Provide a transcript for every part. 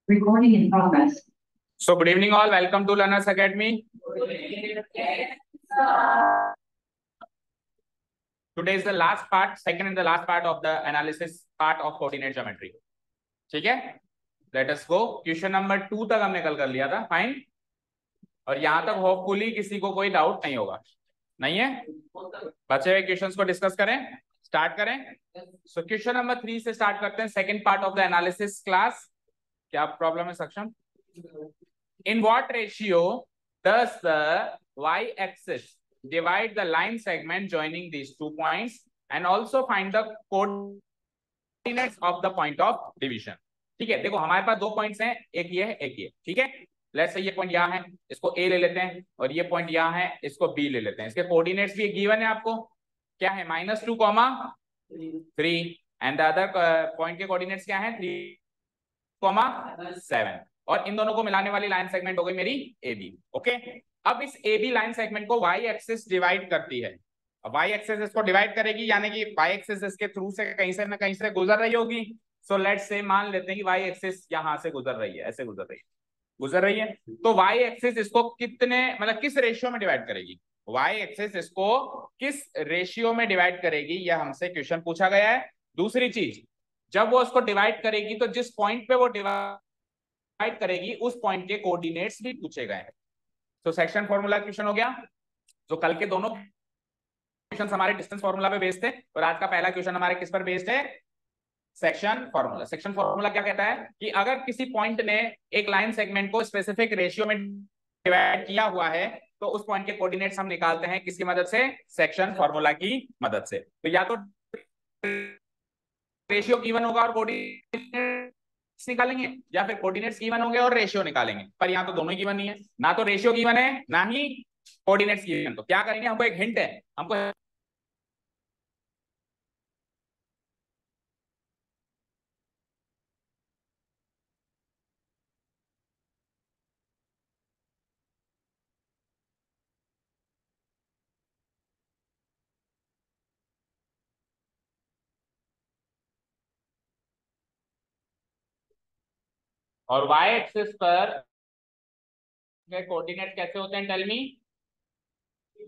Recording in progress. So good evening all, welcome to Learners Academy. Today is the last part, second and the last part of the analysis part of coordinate geometry. ठीक है, let us go. Question number 2 तक हमने कल कर लिया था, fine. और यहां तक होपफुली किसी को कोई डाउट नहीं होगा, नहीं है? बचे हुए क्वेश्चंस को डिस्कस करें, स्टार्ट करें. सो क्वेश्चन नंबर 3 से स्टार्ट करते हैं, second part of the analysis class. क्या प्रॉब्लम है सक्षम? In what ratio does the y-axis divide the line segment joining these 2 points and also find the coordinates of the point of division? ठीक है, देखो हमारे पास 2 points हैं, एक ये है एक ये. ठीक है, लेट्स से ये पॉइंट यहाँ है, इसको A ले लेते हैं, और ये पॉइंट यहाँ है, इसको B ले लेते हैं. इसके कोऑर्डिनेट्स भी गिवन है आपको, क्या है? -2, 3 एंड द अदर पॉइंट के कोऑर्डिनेट्स क्या है? 3, 7. और इन दोनों को मिलाने वाली लाइन सेगमेंट हो गई मेरी AB. ओके, अब इस AB लाइन सेगमेंट को y एक्सिस डिवाइड करती है. y एक्सिस इसको डिवाइड करेगी, यानी कि y एक्सिस इसके थ्रू से कहीं से ना कहीं से गुजर रही होगी. सो लेट्स से मान लेते हैं कि y एक्सिस यहां से गुजर रही है, ऐसे गुजर रही है. तो y एक्सिस इसको कितने, मतलब किस रेशियो में डिवाइड करेगी? y एक्सिस इसको किस रेशियो में डिवाइड करेगी, यह हमसे क्वेश्चन पूछा गया है. दूसरी चीज, जब वो उसको डिवाइड करेगी तो जिस पॉइंट पे वो डिवाइड करेगी उस पॉइंट के कोऑर्डिनेट्स भी पूछे गए हैं. तो सेक्शन फॉर्मूला क्वेश्चन हो गया. तो कल के दोनों क्वेश्चन हमारे डिस्टेंस फॉर्मूला पे बेस्ड थे, और आज का पहला क्वेश्चन हमारे किस पर बेस्ड है? Section formula. सेक्शन फॉर्मूला क्या कहता है कि अगर किसी पॉइंट ने एक लाइन सेगमेंट को स्पेसिफिक रेशियो में डिवाइड किया हुआ है तो उस पॉइंट के कोऑर्डिनेट्स हम निकालते हैं किसकी मदद से? सेक्शन फॉर्मूला की मदद से. तो या तो रेशियो गिवन होगा और कोऑर्डिनेट्स निकालेंगे, या फिर कोऑर्डिनेट्स गिवन होंगे और रेशियो निकालेंगे. पर यहाँ तो दोनों ही गिवन नहीं है, ना तो रेशियो गिवन है ना ही कोऑर्डिनेट्स गिवन. तो क्या करेंगे? हमको एक हिंट है, हमको और y एक्सिस पर कोऑर्डिनेट कैसे होते हैं? टेल मी,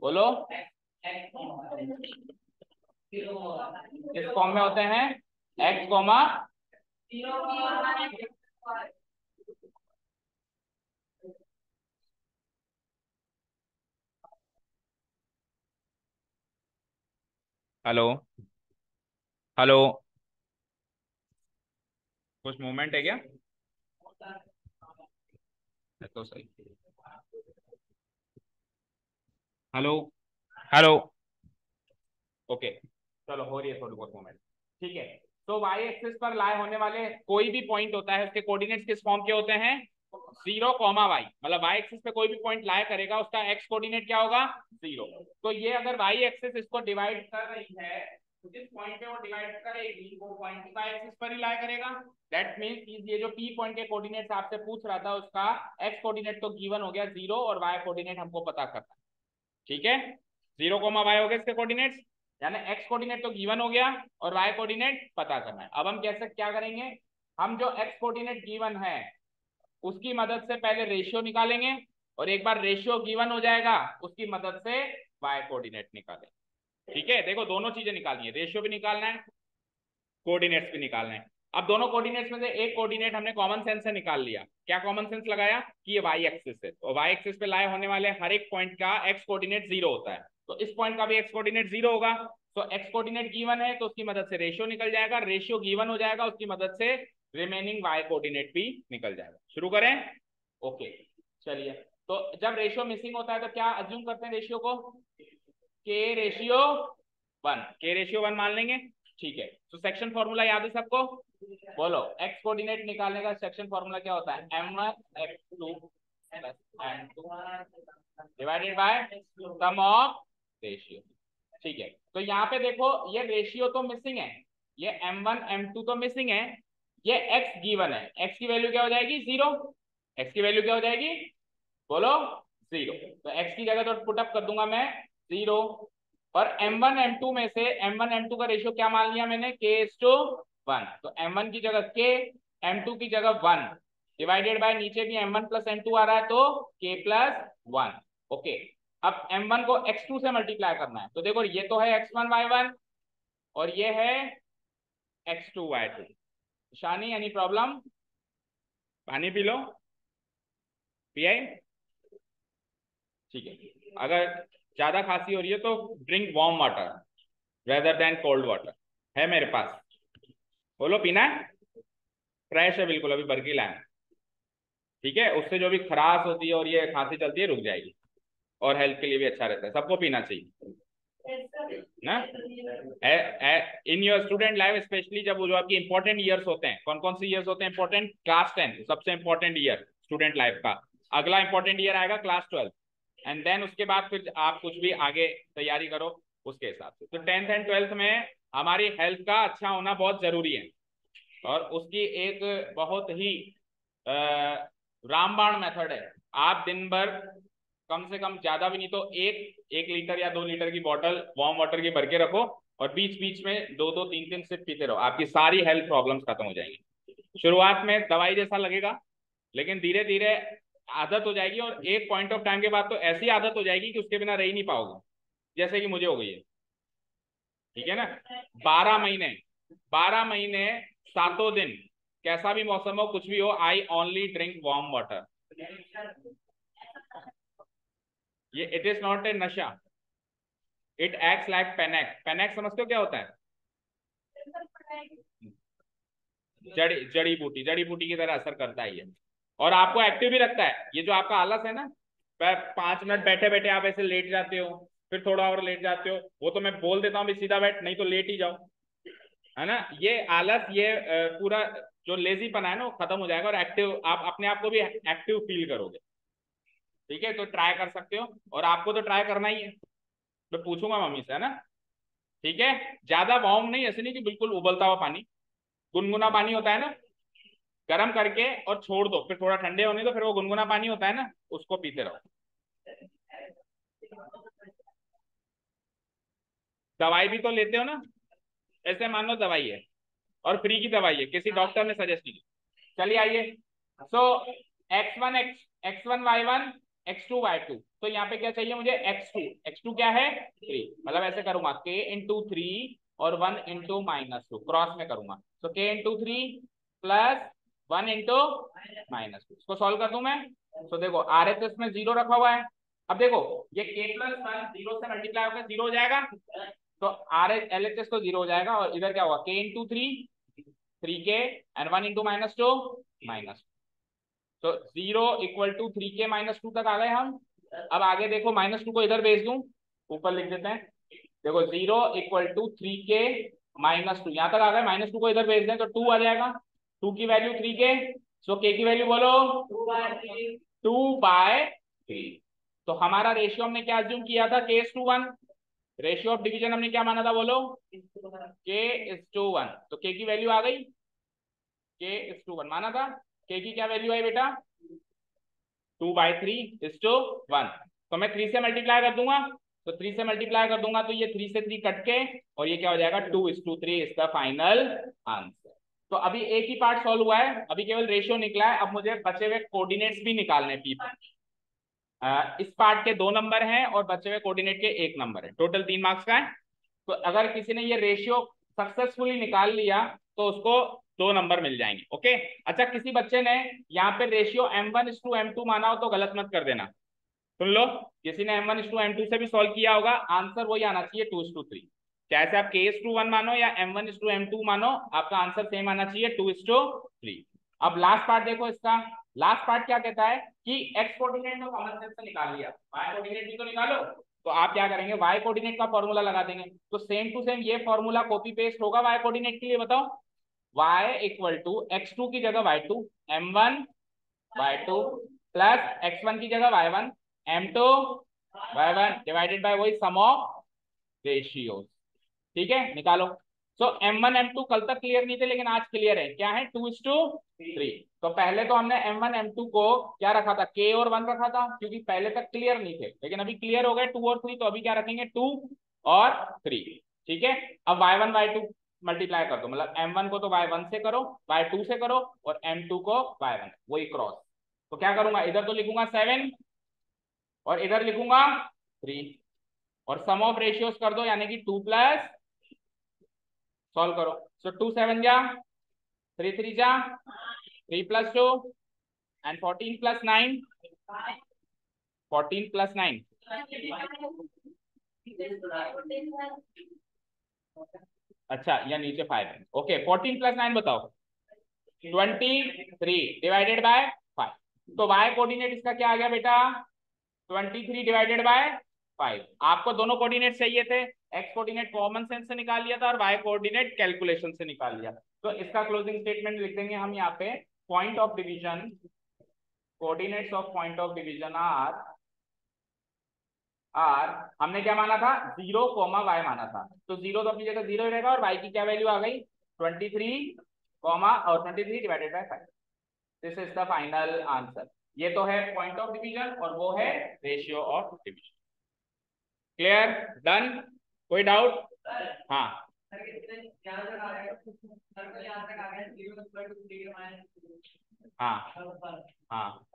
बोलो. किस फॉर्म में होते हैं? x, हेलो हेलो, कुछ मूवमेंट है क्या? तो सही. हेलो हेलो, ओके, चलो हो रही है थोड़ी बहुत मूवमेंट. ठीक है, तो y एक्सिस पर लाई होने वाले कोई भी पॉइंट होता है, उसके कोऑर्डिनेट्स किस फॉर्म के होते हैं? 0, y. मतलब y एक्सिस पे कोई भी पॉइंट लाई करेगा, उसका x कोऑर्डिनेट क्या होगा? 0. तो ये अगर y एक्सिस इसको डिवाइड कर रही है, तो जिस पॉइंट पे वो डिवाइड करेगी वो पॉइंट y एक्सिस पर ही लाई करेगा. दैट मींस ये जो p पॉइंट के कोऑर्डिनेट्स आपसे पूछ रहा था, उसका x कोऑर्डिनेट तो गिवन हो गया 0, और y कोऑर्डिनेट हमको पता करना है. ठीक है, 0, y हो गए इसके कोऑर्डिनेट्स, यानी x कोऑर्डिनेट तो गिवन हो गया और y कोऑर्डिनेट पता करना है. अब हम कैसे क्या करेंगे? हम जो x कोऑर्डिनेट गिवन है उसकी मदद से पहले रेशियो निकालेंगे, और एक बार रेशियो गिवन हो जाएगा उसकी मदद से y कोऑर्डिनेट निकालेंगे. ठीक है, देखो दोनों चीजें निकालनी है, रेशियो भी निकालना है, कोऑर्डिनेट्स भी निकालना है. अब दोनों कोऑर्डिनेट्स में से एक कोऑर्डिनेट हमने कॉमन सेंस से निकाल लिया. क्या कॉमन सेंस लगाया? कि ये y एक्सिस है, तो y एक्सिस पे लाए होने वाले हर एक पॉइंट का x कोऑर्डिनेट 0 होता है, तो इस पॉइंट का भी x कोऑर्डिनेट 0 होगा. तो x कोऑर्डिनेट गिवन है तो उसकी मदद से रेशियो निकल जाएगा, रेशियो गिवन हो जाएगा उसकी मदद से रिमेनिंग y कोऑर्डिनेट भी निकल जाएगा. शुरू करें? ओके, चलिए. तो जब रेशियो मिसिंग होता है तो क्या अज्यूम करते हैं रेशियो को? k रेशियो 1 मान लेंगे. ठीक है, तो सेक्शन फॉर्मूला याद है सबको? बोलो, x कोऑर्डिनेट निकालने का सेक्शन फॉर्मूला क्या होता है? m1x2 m2 divided by sum of ratio. ठीक है, तो यहाँ पे देखो ये रेशियो तो मिसिंग है, ये m1 m2 तो मिसिंग है, ये x गिवन है. x की वैल्यू क्या हो जाएगी? 0. x की वैल्यू क्या हो जाएगी? बोलो, 0. तो x की जगह तो पुटअप कर दूंगा मैं 0. और m1 m2 में से m1 m2 का रेशियो क्या मान लिया मैंने? k1. तो m1 की जगह k, m2 की जगह 1. डिवाइडेड बाय नीचे भी m1 प्लस m2 आ रहा है तो k प्लस 1। ओके, अब m1 को x2 से मल्टीप्लाई करना है, तो देखो ये तो है x1 y1 और ये है x2 y2। शानी एनी प्रॉब्लम? पानी पी लो, पिए, ठीक है। अगर ज्यादा खांसी हो रही है तो drink warm water rather than cold water, है मेरे पास। बोलो पीना है? फ्रेश है बिल्कुल, अभी भर के लाए, ठीक है। उससे जो भी खराश होती है और ये खांसी चलती है रुक जाएगी, और हेल्थ के लिए भी अच्छा रहता है, सबको पीना चाहिए ना। In your student life specially जब जो आपकी इंपॉर्टेंट ईयर्स होते हैं, कौन कौन से ईयर्स होते हैं इंपॉर्टेंट? क्लास 10 सबसे इंपॉर्टेंट ईयर स्टूडेंट लाइफ का। अगला इंपॉर्टेंट ईयर आएगा क्लास 12, एंड देन उसके बाद फिर आप कुछ भी आगे तैयारी करो उसके हिसाब से। तो 10th एंड 12th में हमारी हेल्थ का अच्छा होना बहुत जरूरी है, और उसकी एक बहुत ही रामबाण मेथड है। आप दिन भर कम से कम, ज्यादा भी नहीं तो 1 लीटर या 2 लीटर की बॉटल वार्म वाटर की भर के रखो, और बीच बीच में 2-2 3-3 सिप पीते रहो, आपकी सारी हेल्थ प्रॉब्लम्स खत्म हो जाएंगी। शुरुआत में दवाई जैसा लगेगा, लेकिन धीरे धीरे आदत हो जाएगी, और एक पॉइंट ऑफ टाइम के बाद तो ऐसी आदत हो जाएगी कि उसके बिना रह ही नहीं पाओगे, जैसे कि मुझे हो गई है, ठीक है ना। 12 महीने, 12 महीने 7 दिन, कैसा भी मौसम हो कुछ भी हो, I only drink warm water. ये इट इज नॉट ए नशा, इट एक्ट्स लाइक पेनेक। पेनेक समझते हो क्या होता है? जड़ी बूटी, जड़ी बूटी की तरह असर करता है ये, और आपको एक्टिव भी रखता है। ये जो आपका आलस है ना, 5 मिनट बैठे बैठे आप ऐसे लेट जाते हो, फिर थोड़ा और लेट जाते हो, वो तो मैं बोल देता हूँ भी सीधा बैठ, नहीं तो लेट ही जाओ, है ना। ये आलस, ये पूरा जो लेजीपना है ना वो खत्म हो जाएगा, और एक्टिव, आप अपने आप को भी एक्टिव फील करोगे, ठीक है। तो ट्राई कर सकते हो, और आपको तो ट्राई करना ही है, मैं पूछूंगा मम्मी से, है ना, ठीक है। ज्यादा वार्म नहीं, ऐसे नहीं कि बिल्कुल उबलता हुआ पानी, गुनगुना पानी होता है ना, गर्म करके और छोड़ दो, फिर थोड़ा ठंडे होने दो, फिर वो गुनगुना पानी होता है ना, उसको पीते रहो। दवाई भी तो लेते हो ना, ऐसे मान लो दवाई है, और फ्री की दवाई है, किसी डॉक्टर ने सजेस्ट नहीं की। चलिए आइए, सो x1 x1 y1 x2 y2, तो यहाँ पे क्या चाहिए मुझे? x2, x2 क्या है? 3, मतलब ऐसे करूंगा k इंटू 3 और 1 इंटू -2, क्रॉस में करूंगा, तो k इंटू 3 प्लस 1 इंटू -2, इसको सॉल्व कर दूं मैं। तो देखो RHS में 0 रखा हुआ है, अब देखो ये k प्लस 1 0 से मल्टीप्लाई होकर 0 हो जाएगा, तो LHS तो 0 हो जाएगा, और इधर क्या होगा? k into 3k and 1 into -2 minus, तो 0 इक्वल टू 3k -2 तक आ गए हम। अब आगे देखो, -2 को इधर भेज दूं, ऊपर लिख देते हैं, देखो 0 इक्वल टू 3k -2, यहां तक आ गए, -2 को इधर भेज दें तो 2 आ जाएगा, 2 की वैल्यू 3k, सो k की वैल्यू बोलो 2/3। तो हमारा रेशियो हमने क्या अज्यूम किया था? k:1। रेशियो ऑफ डिवीजन हमने क्या माना था बोलो? k:1, तो k की वैल्यू आ गई, k:1 माना था, k की क्या वैल्यू आई बेटा? 2/3:1, तो मैं 3 से मल्टीप्लाई कर दूंगा, तो 3 से मल्टीप्लाई कर दूंगा तो ये 3 से 3 कट के, और ये क्या हो जाएगा? 2:3 इज द फाइनल आंसर। तो अभी एक ही पार्ट सॉल्व हुआ है, अभी केवल रेशियो निकला है, अब मुझे बचे हुए कोऑर्डिनेट्स भी निकालने पी। इस पार्ट के 2 नंबर हैं और बचे हुए कोऑर्डिनेट के 1 नंबर है, टोटल 3 मार्क्स का है। तो अगर किसी ने ये रेशियो सक्सेसफुली निकाल लिया तो उसको 2 नंबर मिल जाएंगे। ओके, अच्छा किसी बच्चे ने यहाँ पे रेशियो m1:m2 माना हो तो गलत मत कर देना, सुन लो, किसी ने m1:m2 से भी सॉल्व किया होगा, आंसर वही आना चाहिए 2:3। चाहे आप k:1 मानो या m1:m2 मानो, आपका आंसर सेम आना चाहिए 2:3। अब लास्ट पार्ट देखो इसका, लास्ट पार्ट क्या कहता है कि x कोऑर्डिनेट तो कॉमन सेंस से निकाल लिया, y कोऑर्डिनेट भी तो निकालो, तो आप क्या करेंगे? y कोऑर्डिनेट का फॉर्मूला लगा देंगे, तो सेम टू सेम ये फॉर्मूला कॉपी पेस्ट होगा y कोऑर्डिनेट के लिए, बताओ। y इक्वल टू x2 की जगह y2, m1 y2 plus x1 की जगह y1 m2 y1 divided by वही सम ऑफ रेशियोज, ठीक है, निकालो। सो m1 m2 कल तक क्लियर नहीं थे, लेकिन आज क्लियर है, क्या है? 2:3। तो पहले तो हमने m1 m2 को क्या रखा था? k और 1 रखा था, क्योंकि पहले तक क्लियर नहीं थे, लेकिन अभी क्लियर हो गए 2 और 3, तो अभी क्या रखेंगे? 2 और 3, ठीक है। अब y1 y2 मल्टीप्लाई कर दो, मतलब m1 को तो y1 से करो, y2 से करो, और m2 को y1, वही क्रॉस। तो क्या करूंगा, इधर तो लिखूंगा 7 और इधर लिखूंगा 3, और सम ऑफ रेशियोज कर दो, यानी कि 2 प्लस, सॉल्व करो। सो 2 7 जा, 3 3 जा, 3 प्लस 2 एंड 14 प्लस 9, 14 प्लस 9, अच्छा या नीचे 5 है, ओके 14 प्लस 9 बताओ, 23 डिवाइडेड बाय 5। तो y कोऑर्डिनेट इसका क्या आ गया बेटा, 23 डिवाइडेड बाय 5। आपको दोनों कोऑर्डिनेट चाहिए थे, x कोऑर्डिनेट कॉमन सेंस से निकाल लिया था और y कोऑर्डिनेट कैलकुलेशन से निकाल लिया। तो इसका क्लोजिंग स्टेटमेंट लिख देंगे हम यहाँ पे, point of division, coordinates of point of division are हमने क्या माना था, 0 कोमा y माना था, तो 0 तो अपनी जगह 0 ही रहेगा, और y की क्या वैल्यू आ गई 23 कोमा और 23 divided by 5। This is the final answer. ये तो है पॉइंट ऑफ डिवीजन और वो है ratio of division. Clear, done, कोई डाउट? हाँ हाँ हाँ,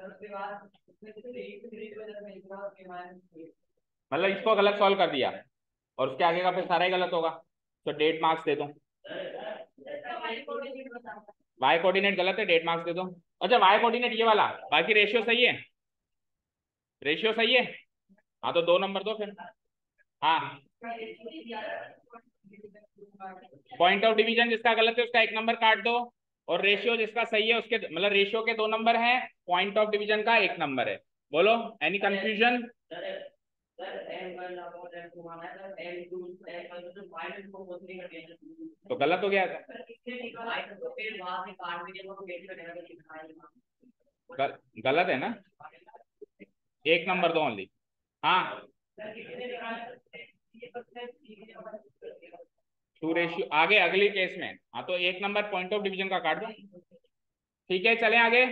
मतलब इसको गलत सॉल्व कर दिया और उसके आगे का फिर सारा ही गलत होगा, तो डेट मार्क्स दे दो। वाई कोऑर्डिनेट गलत है, डेट मार्क्स दे दो। अच्छा वाई कोऑर्डिनेट ये वाला, बाकी रेशियो सही है, रेशियो सही है, हाँ तो 2 नंबर दो फिर। हाँ पॉइंट ऑफ डिवीजन जिसका गलत है उसका 1 नंबर काट दो, और रेशियो जिसका सही है उसके, मतलब रेशियो के 2 नंबर हैं, पॉइंट ऑफ डिवीजन का 1 नंबर है। बोलो एनी कंफ्यूजन? तो गलत हो गया था। गलत है ना, 1 नंबर दो ओनली। हाँ 2 रेशियो आगे अगले केस में, हाँ तो 1 नंबर पॉइंट ऑफ डिवीजन का काट दो। ठीक है चलें आगे,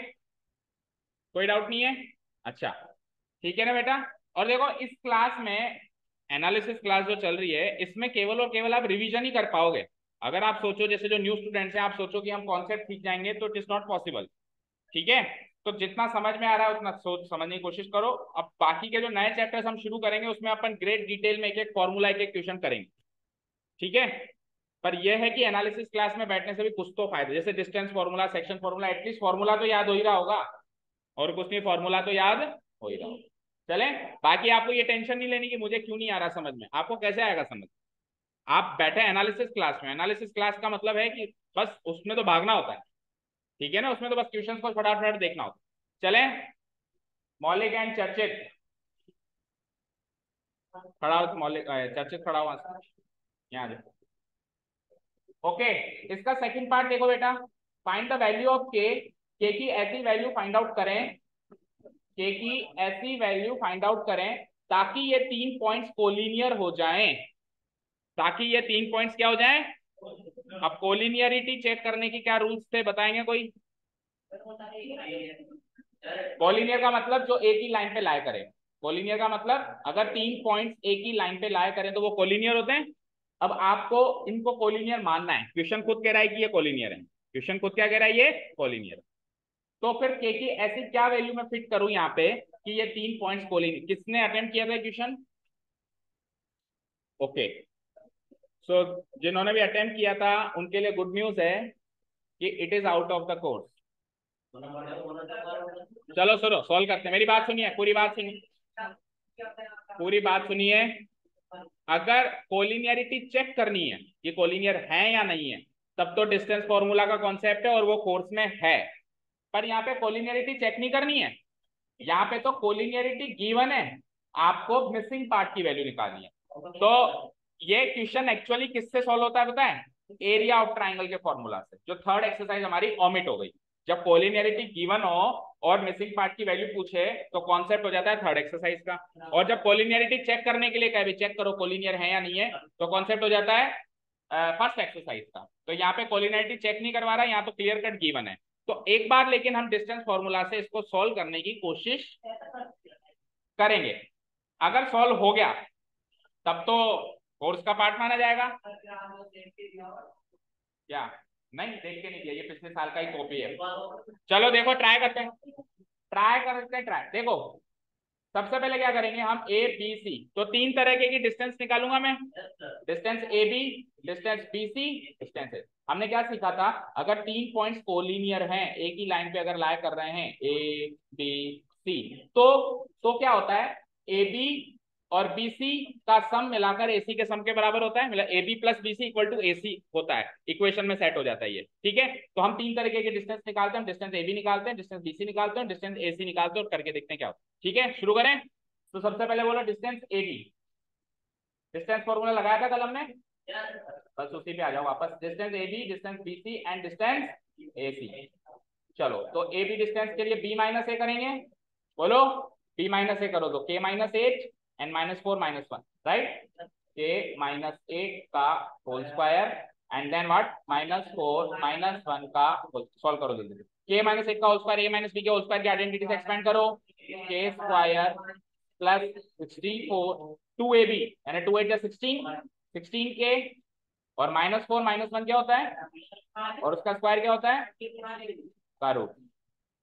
कोई डाउट नहीं है? अच्छा ठीक है ना बेटा। और देखो इस क्लास में, एनालिसिस क्लास जो चल रही है, इसमें केवल और केवल आप रिवीजन ही कर पाओगे। अगर आप सोचो जैसे जो न्यू स्टूडेंट्स हैं, आप सोचो कि हम कॉन्सेप्ट सीख जाएंगे, तो इट इज नॉट पॉसिबल। ठीक है, तो जितना समझ में आ रहा है उतना सोच समझने की कोशिश करो। अब बाकी के जो नए चैप्टर्स हम शुरू करेंगे उसमें अपन ग्रेट डिटेल में एक एक फॉर्मूला, एक एक क्वेश्चन करेंगे। ठीक है, पर यह है कि एनालिसिस क्लास में बैठने से भी कुछ तो फायदा, जैसे distance formula, section formula, at least formula तो याद हो ही रहा होगा, और कुछ नहीं, फॉर्मूला तो याद हो ही रहा होगा। चले, बाकी आपको ये टेंशन नहीं लेनी कि मुझे क्यों नहीं आ रहा समझ में, आपको कैसे आएगा समझ। आप बैठे एनालिसिस क्लास में, एनालिसिस क्लास का मतलब है कि बस उसमें तो भागना होता है। ठीक है ना, उसमें तो बस क्वेश्चन को फटाफट देखना होता है। चले, मौलिक एंड चर्चित, खड़ा हो मौलिक, चर्चित खड़ा हुआ यहाँ देखो। ओके, इसका सेकंड पार्ट देखो बेटा, फाइंड द वैल्यू ऑफ के की ऐसी वैल्यू फाइंड आउट करें, के की ऐसी वैल्यू फाइंड आउट करें ताकि ये 3 पॉइंट्स कोलिनियर हो जाएं, ताकि ये 3 पॉइंट्स क्या हो जाएं। अब कोलिनियरिटी चेक करने की क्या रूल्स थे बताएंगे कोई? कोलिनियर का मतलब जो एक ही लाइन पे लाए करे, कोलिनियर का मतलब अगर 3 पॉइंट्स एक ही लाइन पे लाए करें तो वो कोलिनियर होते हैं। अब आपको इनको कोलिनियर मानना है, क्वेश्चन खुद कह रहा है कि ये कोलिनियर है, क्वेश्चन खुद क्या कह रहा है, ये कोलिनियर। तो फिर के की ऐसी क्या वैल्यू में फिट करूं यहाँ पे कि ये 3 पॉइंट्स कोलिनियर। किसने अटेम्प्ट किया था क्वेश्चन? ओके, सो जिन्होंने भी अटेम्प्ट किया था उनके लिए गुड न्यूज है कि it is out of the course. चलो सुनो, सॉल्व करते हैं, मेरी बात सुनिए, पूरी बात सुनिए, पूरी बात सुनिए। अगर कोलिनियरिटी चेक करनी है कि कोलिनियर है या नहीं है, तब तो डिस्टेंस फॉर्मूला का कॉन्सेप्ट है और वो कोर्स में है। पर यहाँ पे कोलिनियरिटी चेक नहीं करनी है, यहाँ पे तो कोलिनियरिटी गिवन है, आपको मिसिंग पार्ट की वैल्यू निकालनी है। तो ये क्वेश्चन एक्चुअली किससे सॉल्व होता है पता है? एरिया ऑफ ट्राइंगल के फॉर्मूला से, जो थर्ड एक्सरसाइज हमारी ओमिट हो गई। जब कोलिनियरिटी गिवन हो और मिसिंग पार्ट की वैल्यू पूछे तो कॉन्सेप्ट हो जाता है थर्ड एक्सरसाइज का, और जब कोलिनियरिटी चेक करने के लिए कहे चेक करो कोलिनियर है या नहीं है, तो कॉन्सेप्ट हो जाता है फर्स्ट एक्सरसाइज का। तो यहाँ पे कोलिनियरिटी चेक नहीं करवा रहा, यहाँ तो क्लियर कट गिवन है। तो एक बार लेकिन हम डिस्टेंस फॉर्मूला से इसको सॉल्व करने की कोशिश करेंगे। अगर सॉल्व हो गया तब तो कोर्स का पार्ट माना जाएगा। क्या नहीं देख के नहीं किया, ये पिछले साल का ही कॉपी है। चलो देखो ट्राई करते हैं, ट्राई देखो। सबसे पहले क्या करेंगे हम, ए बी सी, तो तीन तरीके की डिस्टेंस निकालूंगा मैं, distance A B, distance B C, distance A. हमने क्या सीखा था, अगर तीन पॉइंट्स कोलिनियर हैं, एक ही लाइन पे अगर लाई कर रहे हैं ए बी सी, तो क्या होता है, ए बी और बी सी का सम मिलाकर ए सी के सम के बराबर होता है, मतलब A B plus B C equal to A C होता है, इक्वेशन में सेट हो जाता है ये। ठीक है, तो हम तीन तरीके के डिस्टेंस निकालते हैं, डिस्टेंस ए बी निकालते हैं, डिस्टेंस बी सी निकालते हैं, डिस्टेंस ए सी निकालते हैं, और करके देखते हैं क्या होता है। ठीक है, शुरू करें। तो सबसे पहले बोलो distance A B, distance formula लगाया था कल हमने, बस उसी पे आ जाओ वापस। Distance A B, distance B C and distance A C. चलो तो ए बी डिस्टेंस के लिए बी माइनस ए करेंगे, बोलो बी माइनस ए करो तो k minus eight and minus four minus one, right, k minus eight का whole square and then what, minus four minus one का सॉल्व करो जल्दी। के माइनस एट का whole square A minus B के whole square की identity से expand करो, k square plus 64 two A B, यानी टू एट 16, 16 के, और माइनस फोर माइनस वन क्या होता है, और उसका स्क्वायर क्या होता है, का रूट।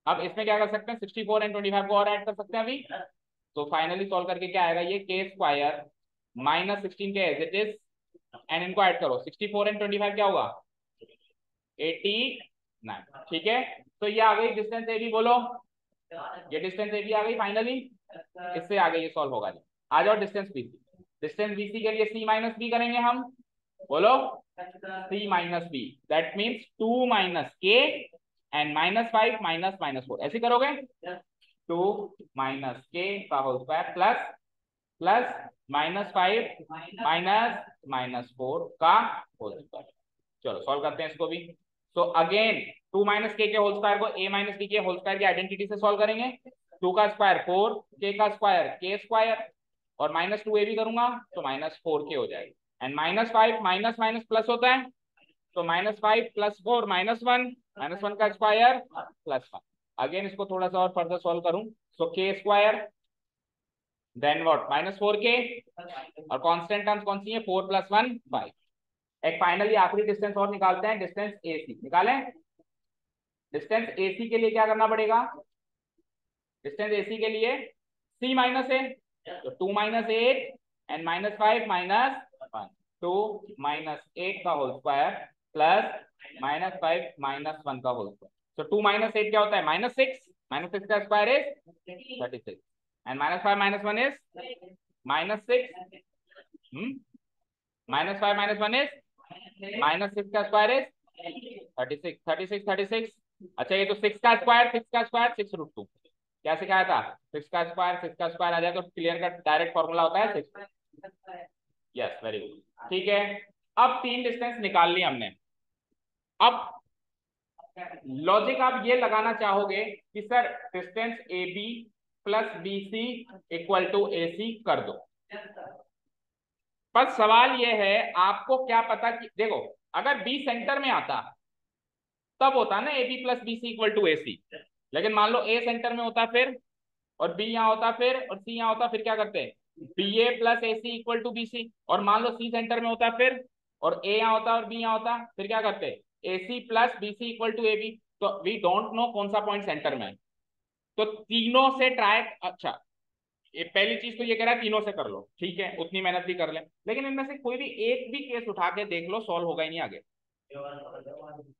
अब इसमें क्या कर सकते हैं, 64 एंड 25 को और ऐड कर सकते हैं अभी, तो फाइनली सॉल्व करके क्या आएगा, ये के स्क्वायर माइनस 16 के एज इट इज, एंड इनको ऐड करो, 64 एंड 25 क्या होगा, 89। ठीक है, तो ये आ गई डिस्टेंस ए बी, बोलो ये डिस्टेंस ए बी आ गई फाइनली, इससे आगे ये सॉल्व होगा नहीं। आ जाओ distance B C, distance B C के लिए सी माइनस बी करेंगे हम, बोलो C minus B, that means 2 minus K and minus 5 minus minus 4, ऐसे करोगे, 2 माइनस के का whole square plus plus minus 5 minus minus 4 का होल स्क्वायर। चलो सॉल्व करते हैं इसको भी। तो अगेन 2 माइनस के होल स्क्वायर को ए माइनस बी के होल स्क्वायर की आइडेंटिटी से सॉल्व करेंगे, 2 का स्क्वायर 4, के का स्क्वायर के स्क्वायर, और माइनस 2 ए भी करूंगा तो माइनस 4 के हो जाएगा, and minus 5 minus minus plus होता है, तो माइनस 5 प्लस 4 माइनस 1, माइनस 1 का स्क्वायर प्लस 1। अगेन इसको थोड़ा सा और फर्दर सॉल्व करूं, सो के स्क्वायर देन व्हाट, माइनस 4 के, और कांस्टेंट टर्म्स कौन सी है, 4 प्लस 1 5। एक फाइनली आखिरी डिस्टेंस और निकालते हैं, डिस्टेंस ए सी निकालें। डिस्टेंस ए सी के लिए क्या करना पड़ेगा, डिस्टेंस ए सी के लिए सी माइनस ए, तो 2 minus eight and minus 5 minus 1, 2 minus 8 का whole square plus minus 5 minus 1 का होल स्क्वायर। तो 2 माइनस 8 क्या होता है, माइनस 6, माइनस 6 का square is 36, and minus 5 minus 1 is minus 6, minus 5 minus 1 is minus 6 का स्क्वायर इज 36, 36 36। अच्छा ये तो 6 का स्क्वायर, 6 का स्क्वायर 6 रूट 2, क्या सिखाया था, 6 का स्क्वायर 6 का स्क्वायर आ जाए तो क्लियर का डायरेक्ट फॉर्मूला होता है 6। यस वेरी गुड, ठीक है। अब तीन डिस्टेंस निकाल ली हमने। अब लॉजिक आप ये लगाना चाहोगे कि sir distance A B plus B C equal to A C कर दो, पर सवाल ये है आपको क्या पता कि देखो अगर बी सेंटर में आता तब होता ना A B plus B C equal to A C, लेकिन मान लो ए सेंटर में होता फिर, और बी यहाँ होता फिर, और सी यहाँ होता, फिर क्या करते हैं, B A plus A C equal to B C, और मान लो सी सेंटर में होता फिर, और ए यहाँ होता और बी यहाँ होता, फिर क्या करते हैं A C plus B C equal to A B. तो वी डोंट नो कौन सा पॉइंट सेंटर में है, तो तीनों से ट्राई, अच्छा ये पहली चीज तो ये कह रहा है तीनों से कर लो, ठीक है उतनी मेहनत भी कर ले, लेकिन इनमें से कोई भी एक भी केस उठा के देख लो, सॉल्व होगा ही नहीं आगे।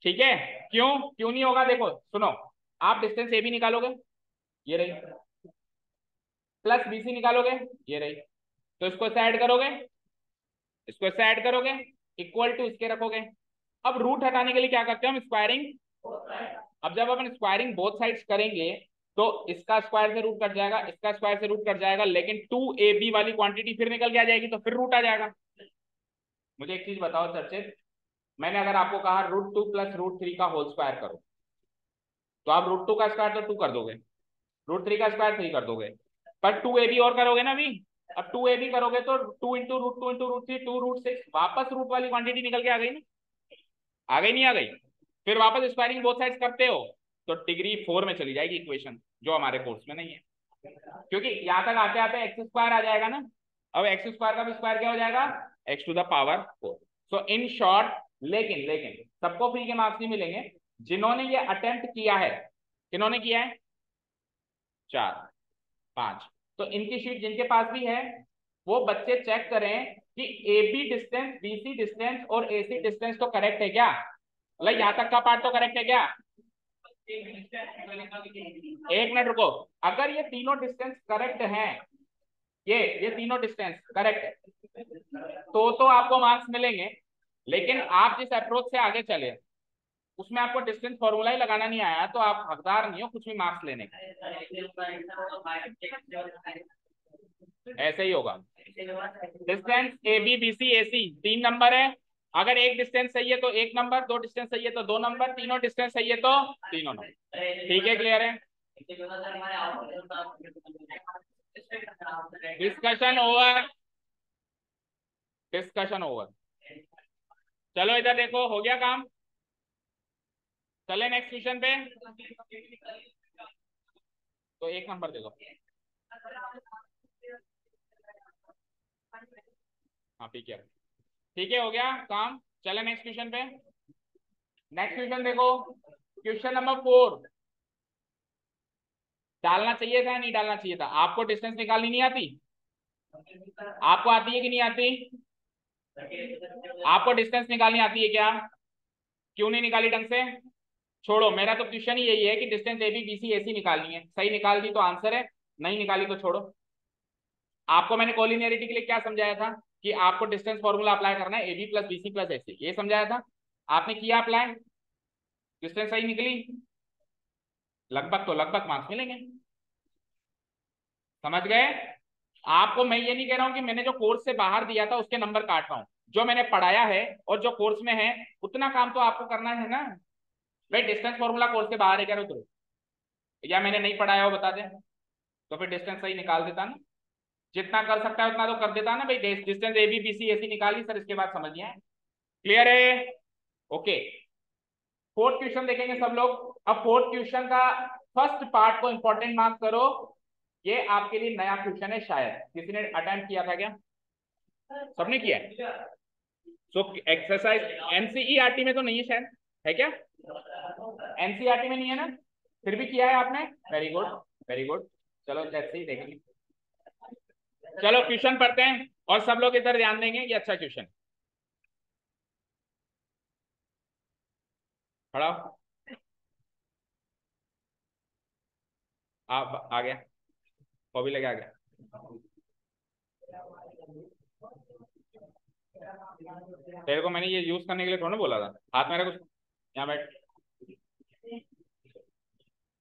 ठीक है, क्यों क्यों नहीं होगा, देखो सुनो, आप डिस्टेंस ए भी निकालोगे, ये रही, प्लस बी सी निकालोगे, ये रही, तो इसको ऐसे ऐड करोगे, इसको ऐसे ऐड करोगे, इक्वल टू इसके रखोगे। अब रूट हटाने के लिए क्या करते हैं हम, स्क्वायरिंग। अब जब अपन स्क्वायरिंग बोथ साइड्स करेंगे तो इसका स्क्वायर से रूट कट जाएगा, इसका स्क्वायर से रूट कट जाएगा, लेकिन 2ab वाली क्वांटिटी फिर निकल के आ जाएगी, तो फिर रूट आ जाएगा। मुझे एक चीज बताओ चर्चित, मैंने अगर आपको कहा √2 प्लस √3 का होल स्क्वायर करो, तो आप √2 का स्क्वायर तो 2 कर दोगे, √3 का स्क्वायर 3 कर दोगे, पर 2ab और करोगे ना अभी। अब 2ab करोगे तो 2 इंटू √2 इंटू √3 2√6, वापस रूट वाली क्वांटिटी निकल के आ गई ना, आ गई नहीं आ गई, फिर वापस स्क्वायरिंग बोथ साइड्स करते हो तो डिग्री 4 में चली जाएगी इक्वेशन, जो हमारे कोर्स में नहीं है, क्योंकि यहाँ तक आते आते एक्स स्क्वायर आ जाएगा ना। अब एक्स स्क्वायर का भी स्क्वायर क्या हो जाएगा, x to the power 4। So in short लेकिन लेकिन सबको फ्री के मार्क्स नहीं मिलेंगे। जिन्होंने ये अटेम्प्ट किया है, किन्होंने किया है, 4 5, तो इनकी शीट जिनके पास भी है वो बच्चे चेक करें कि A B distance, B C distance और ए सी डिस्टेंस तो करेक्ट है क्या, मतलब यहाँ तक का पार्ट तो करेक्ट है क्या। एक मिनट रुको, अगर ये तीनों डिस्टेंस करेक्ट हैं, ये तीनों डिस्टेंस करेक्ट है, तो आपको मार्क्स मिलेंगे। लेकिन आप जिस अप्रोच से आगे चले उसमें आपको डिस्टेंस फॉर्मूला ही लगाना नहीं आया तो आप हकदार नहीं हो कुछ भी मार्क्स लेने का। ऐसे ही होगा। Distance A B B C A C 3 number है, अगर एक डिस्टेंस सही है तो 1 नंबर, 2 डिस्टेंस सही है तो 2 नंबर, तीनों डिस्टेंस सही है तो तीनों नंबर। ठीक है, क्लियर है। Discussion over, discussion over. चलो इधर देखो, हो गया काम। चले नेक्स्ट क्वेश्चन पे। तो 1 नंबर दे दो। हाँ ठीक है, ठीक है, हो गया काम। चले नेक्स्ट क्वेश्चन पे। नेक्स्ट क्वेश्चन देखो, क्वेश्चन नंबर 4। डालना चाहिए था नहीं डालना चाहिए था, आपको डिस्टेंस निकालनी नहीं आती, आपको आती है कि नहीं आती, आपको डिस्टेंस निकालनी आती है क्या, क्यों नहीं निकाली ढंग से। छोड़ो, मेरा तो क्वेश्चन ही यही है कि distance A B B C A C निकालनी है, सही निकाल दी तो आंसर है, नहीं निकाली तो छोड़ो। आपको मैंने कोलिनियरिटी के लिए क्या समझाया था कि आपको डिस्टेंस फॉर्मूला अप्लाई करना है A B plus B C plus A C, ये समझाया था, आपने किया अप्लाई, डिस्टेंस सही निकली, लगभग तो लगभग मार्क्स मिलेंगे। समझ गए। आपको मैं ये नहीं कह रहा हूं कि मैंने जो कोर्स से बाहर दिया था उसके नंबर काट रहा हूं, जो मैंने पढ़ाया है और जो कोर्स में है उतना काम तो आपको करना है ना। भाई डिस्टेंस फॉर्मूला कोर्स के बाहर है क्या रुद्र, या मैंने नहीं पढ़ाया हो बता दें, तो फिर डिस्टेंस सही निकाल देता ना, जितना कर सकता है उतना तो कर देता ना भाई। Distance A B B C A C निकाली सर, इसके बाद समझिए। क्लियर है, ओके। फोर्थ क्वेश्चन देखेंगे सब लोग। अब फोर्थ क्वेश्चन का फर्स्ट पार्ट को इंपॉर्टेंट मार्क करो, ये आपके लिए नया क्वेश्चन है, शायद किसी ने अटेम्प्ट किया था क्या, सबने किया है। सो एक्सरसाइज एनसीईआरटी में तो नहीं है शायद, है क्या, एनसीईआरटी में नहीं है ना, फिर भी किया है आपने, वेरी गुड वेरी गुड। चलो लेट्स सी, देखेंगे। चलो क्वेश्चन पढ़ते हैं और सब लोग इधर ध्यान देंगे, ये अच्छा क्वेश्चन। पढ़ाओ, आप आ गया, कॉपी लेके आ गया। तेरे को मैंने ये यूज करने के लिए थोड़ा ना बोला था, हाथ में रख कुछ, यहाँ बैठ।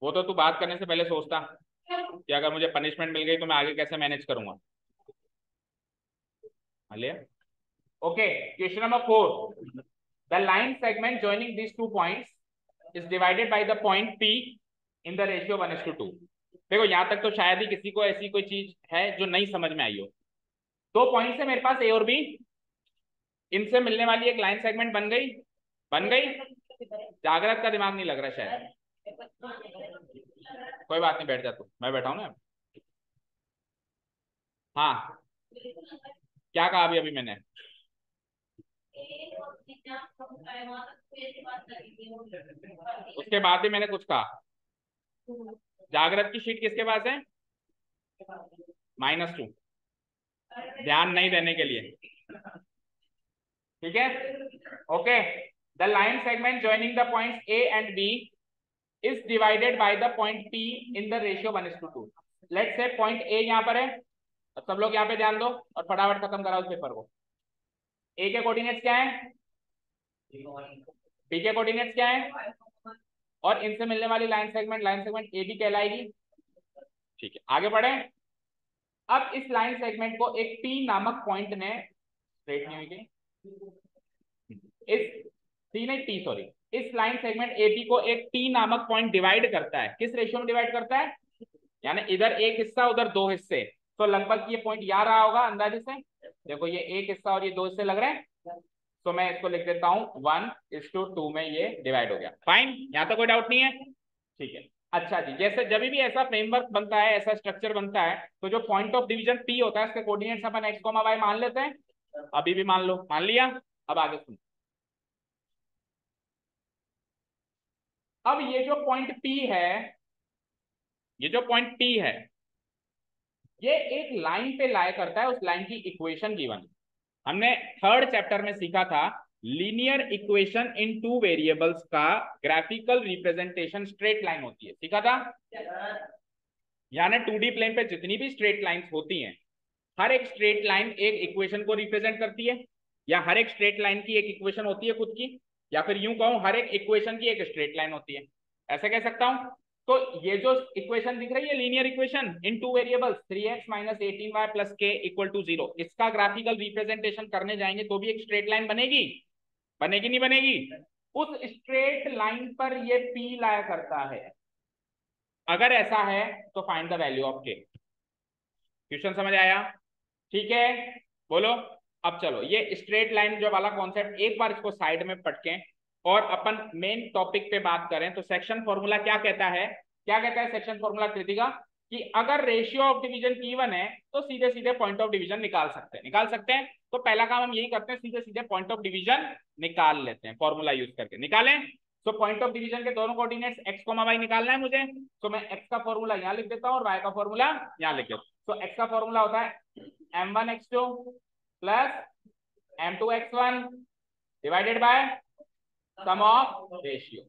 वो तो तू बात करने से पहले सोचता कि अगर मुझे पनिशमेंट मिल गई तो मैं आगे कैसे मैनेज करूंगा। Okay, question number 4। The line segment joining these 2 points is divided by the point P in the ratio 1:2। देखो यहाँ तक तो शायद ही किसी को ऐसी कोई चीज है जो नहीं समझ में आई हो। 2 पॉइंट्स है मेरे पास ए और बी, इनसे मिलने वाली एक लाइन सेगमेंट बन गई, बन गई। जागृत का दिमाग नहीं लग रहा शायद, कोई बात नहीं, बैठ जा तू, मैं बैठा हूं ना। हाँ, क्या कहा अभी अभी मैंने, उसके बाद भी मैंने कुछ कहा। जागृत की शीट किसके पास है, -2, ध्यान नहीं देने के लिए, ठीक है। Okay, the line segment joining the points A and B is divided by the point P in the ratio 1:2। Let's say point A यहाँ पर है, सब लोग यहाँ पे ध्यान दो और फटाफट खत्म कराओ उस पेपर को। ए के कोऑर्डिनेट्स क्या है, बी के कोऑर्डिनेट्स क्या है, और इनसे मिलने वाली लाइन सेगमेंट ए बी कहलाएगी। ठीक है, आगे बढ़े। अब इस लाइन सेगमेंट को एक टी नामक पॉइंट ने, स्ट्रेट नहीं हुई, इस टी नहीं टी सॉरी, इस लाइन सेगमेंट ए बी को एक टी नामक पॉइंट डिवाइड करता है। किस रेशियो में डिवाइड करता है, यानी इधर एक हिस्सा उधर 2 हिस्से, तो लगभग ये पॉइंट यहाँ रहा होगा अंदाजे से। देखो ये एक हिस्सा और ये 2 हिस्से लग रहे हैं, तो मैं इसको लिख देता हूँ 1:2 में ये डिवाइड हो गया। फाइन, यहाँ तो कोई डाउट नहीं है, ठीक है। अच्छा जी, जैसे जब भी ऐसा फ्रेमवर्क बनता है, ऐसा स्ट्रक्चर बनता है, तो जो पॉइंट ऑफ डिवीजन पी होता है उसके कोऑर्डिनेट्स अपन x, y मान लेते हैं, अभी भी मान लो, मान लिया। अब आगे सुनो, अब ये जो पॉइंट P है, ये जो पॉइंट P है, ये एक लाइन पे लाई करता है, उस लाइन की इक्वेशन गिवन है। हमने थर्ड चैप्टर में सीखा था linear equation in two variables का ग्राफिकल रिप्रेजेंटेशन स्ट्रेट लाइन होती है, सीखा था। यानी 2D प्लेन पे जितनी भी स्ट्रेट लाइंस होती हैं, हर एक स्ट्रेट लाइन एक इक्वेशन को रिप्रेजेंट करती है, या हर एक स्ट्रेट लाइन की एक इक्वेशन होती है खुद की, या फिर यूं कहूं हर एक इक्वेशन की एक स्ट्रेट लाइन होती है, ऐसे कह सकता हूं। तो ये जो इक्वेशन दिख रही है linear equation in two variables 3x minus 18y plus k equal to 0, इसका ग्राफिकल रिप्रेजेंटेशन करने जाएंगे तो भी एक स्ट्रेट लाइन बनेगी, बनेगी नहीं बनेगी? उस स्ट्रेट लाइन पर ये P लाया करता है। अगर ऐसा है तो find the value of k। Question समझ आया? ठीक है, बोलो। अब चलो ये स्ट्रेट लाइन जो वाला कॉन्सेप्ट एक बार इसको साइड में पटकें और अपन मेन टॉपिक पे बात करें। तो सेक्शन फॉर्मूला क्या कहता है, क्या कहता है सेक्शन फॉर्मूला कृतिका, कि अगर रेशियो ऑफ डिवीजन गिवन है तो सीधे सीधे पॉइंट ऑफ डिवीजन निकाल सकते हैं, निकाल सकते हैं। तो पहला काम हम यही करते हैं, सीधे सीधे पॉइंट ऑफ डिवीजन निकाल लेते हैं, फॉर्मूला यूज करके निकालें। तो पॉइंट ऑफ डिवीजन के दोनों कोऑर्डिनेट्स x, y निकालना है मुझे, तो मैं x का फॉर्मूला यहाँ लिख देता हूँ और y का फॉर्मूला यहाँ लिख देता हूँ। तो x का फॉर्मूला होता है m1x2 plus m2x1 divided by sum of ratio.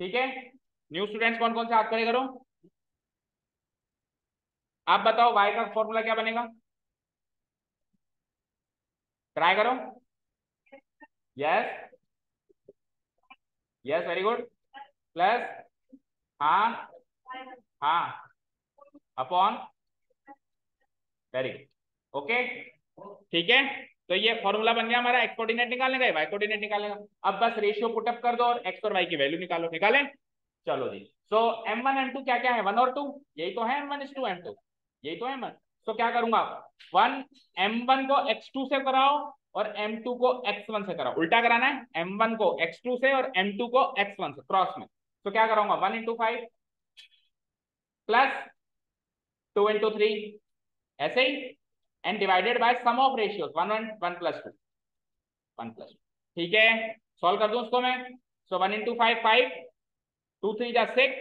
ठीक है, न्यू स्टूडेंट्स कौन कौन से हाथ खड़े करो, आप बताओ y का फॉर्मूला क्या बनेगा, ट्राई करो। Yes, yes, very good. Plus, हाँ, हाँ, अपॉन, वेरी गुड, ओके। ठीक है, तो ये फॉर्मूला बन गया हमारा, एक्स कोऑर्डिनेट निकालने का, वाई कोऑर्डिनेट निकालने का। अब बस रेशियो पुटअप कर दो और एक्स और वाई की वैल्यू निकालो, निकालें। चलो जी। सो m1 m2 क्या क्या है, 1 और 2, यही तो है m1 m2, यही तो है m1। तो क्या करूंगा, m1 को x2 से कराओ और m2 को x1 से कराओ, उल्टा कराना है, m1 को x2 से और m2 को x1 से क्रॉस में। तो क्या करूंगा, 1 इंटू 5 प्लस 2 इंटू 3, ऐसे ही, and divided by sum of ratios 1 1 1 plus 2, 1 plus 2। ठीक है, सॉल्व कर दूं उसको मैं। सो 1 इंटू 5 5, 2 3 जा 6,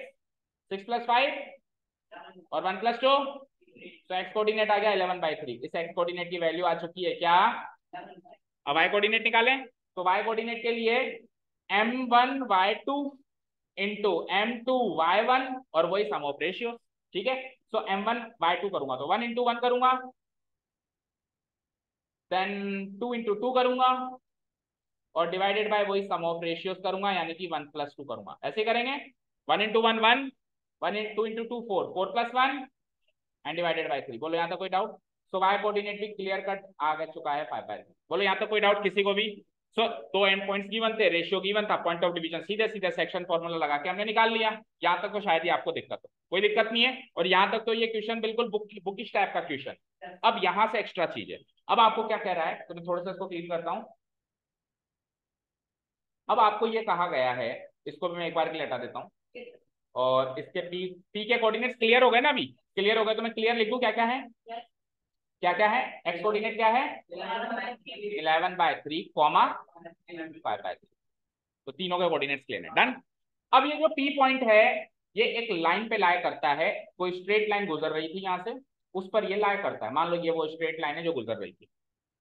6 प्लस 5 और 1 प्लस 2, तो एक्स कोऑर्डिनेट आ गया 11/3। इस एक्स कोऑर्डिनेट की वैल्यू आ चुकी है क्या? अब वाई कोऑर्डिनेट निकालें। तो वाई कोऑर्डिनेट के लिए m1y2 इंटू m2y1 और वही सम ऑफ रेशियो। ठीक है, सो m1y2 करूंगा तो 1 इंटू 1 करूंगा, देन 2 इंटू 2 करूंगा और डिवाइडेड बाय वही सम ऑफ रेशियोस करूंगा, यानी कि 1 प्लस 2 करूंगा। ऐसे करेंगे, 1 into 1 1, 1 into 2 4, 4 plus 1 and divided by 3। बोलो यहाँ तक कोई डाउट? सो वाई कोऑर्डिनेट भी क्लियर कट आ चुका है 5/3। बोलो यहाँ तक कोई डाउट किसी को भी? सो दो एंड पॉइंट्स गिवन थे, रेशियो गिवन था, पॉइंट ऑफ डिवीजन सीधे सीधे सेक्शन फॉर्मूला लगा के हमने निकाल लिया। यहाँ तक तो शायद ही आपको दिक्कत हो, कोई दिक्कत नहीं है। और यहाँ तक तो ये क्वेश्चन बिल्कुल बुकिश टाइप का क्वेश्चन। अब यहाँ से एक्स्ट्रा चीज है, अब आपको क्या कह रहा है, तो मैं थोड़ा सा इसको क्लीन करता हूँ। अब आपको ये कहा गया है, इसको भी मैं एक बार के लिए हटा देता हूँ, और इसके पी के कोऑर्डिनेट्स क्लियर हो गए ना? अभी क्लियर हो गए तो मैं क्लियर लिख दूं, क्या क्या है, क्या क्या है? एक्स कोऑर्डिनेट क्या है, 11/3 कॉमा 5/3। तो तीनों के कोऑर्डिनेट्स क्लियर है, डन। अब ये जो पी पॉइंट है, ये एक लाइन पे लाया करता है, कोई स्ट्रेट लाइन गुजर रही थी यहाँ से, उस पर ये लाया करता है। मान लो ये वो स्ट्रेट लाइन है जो गुजर रही थी,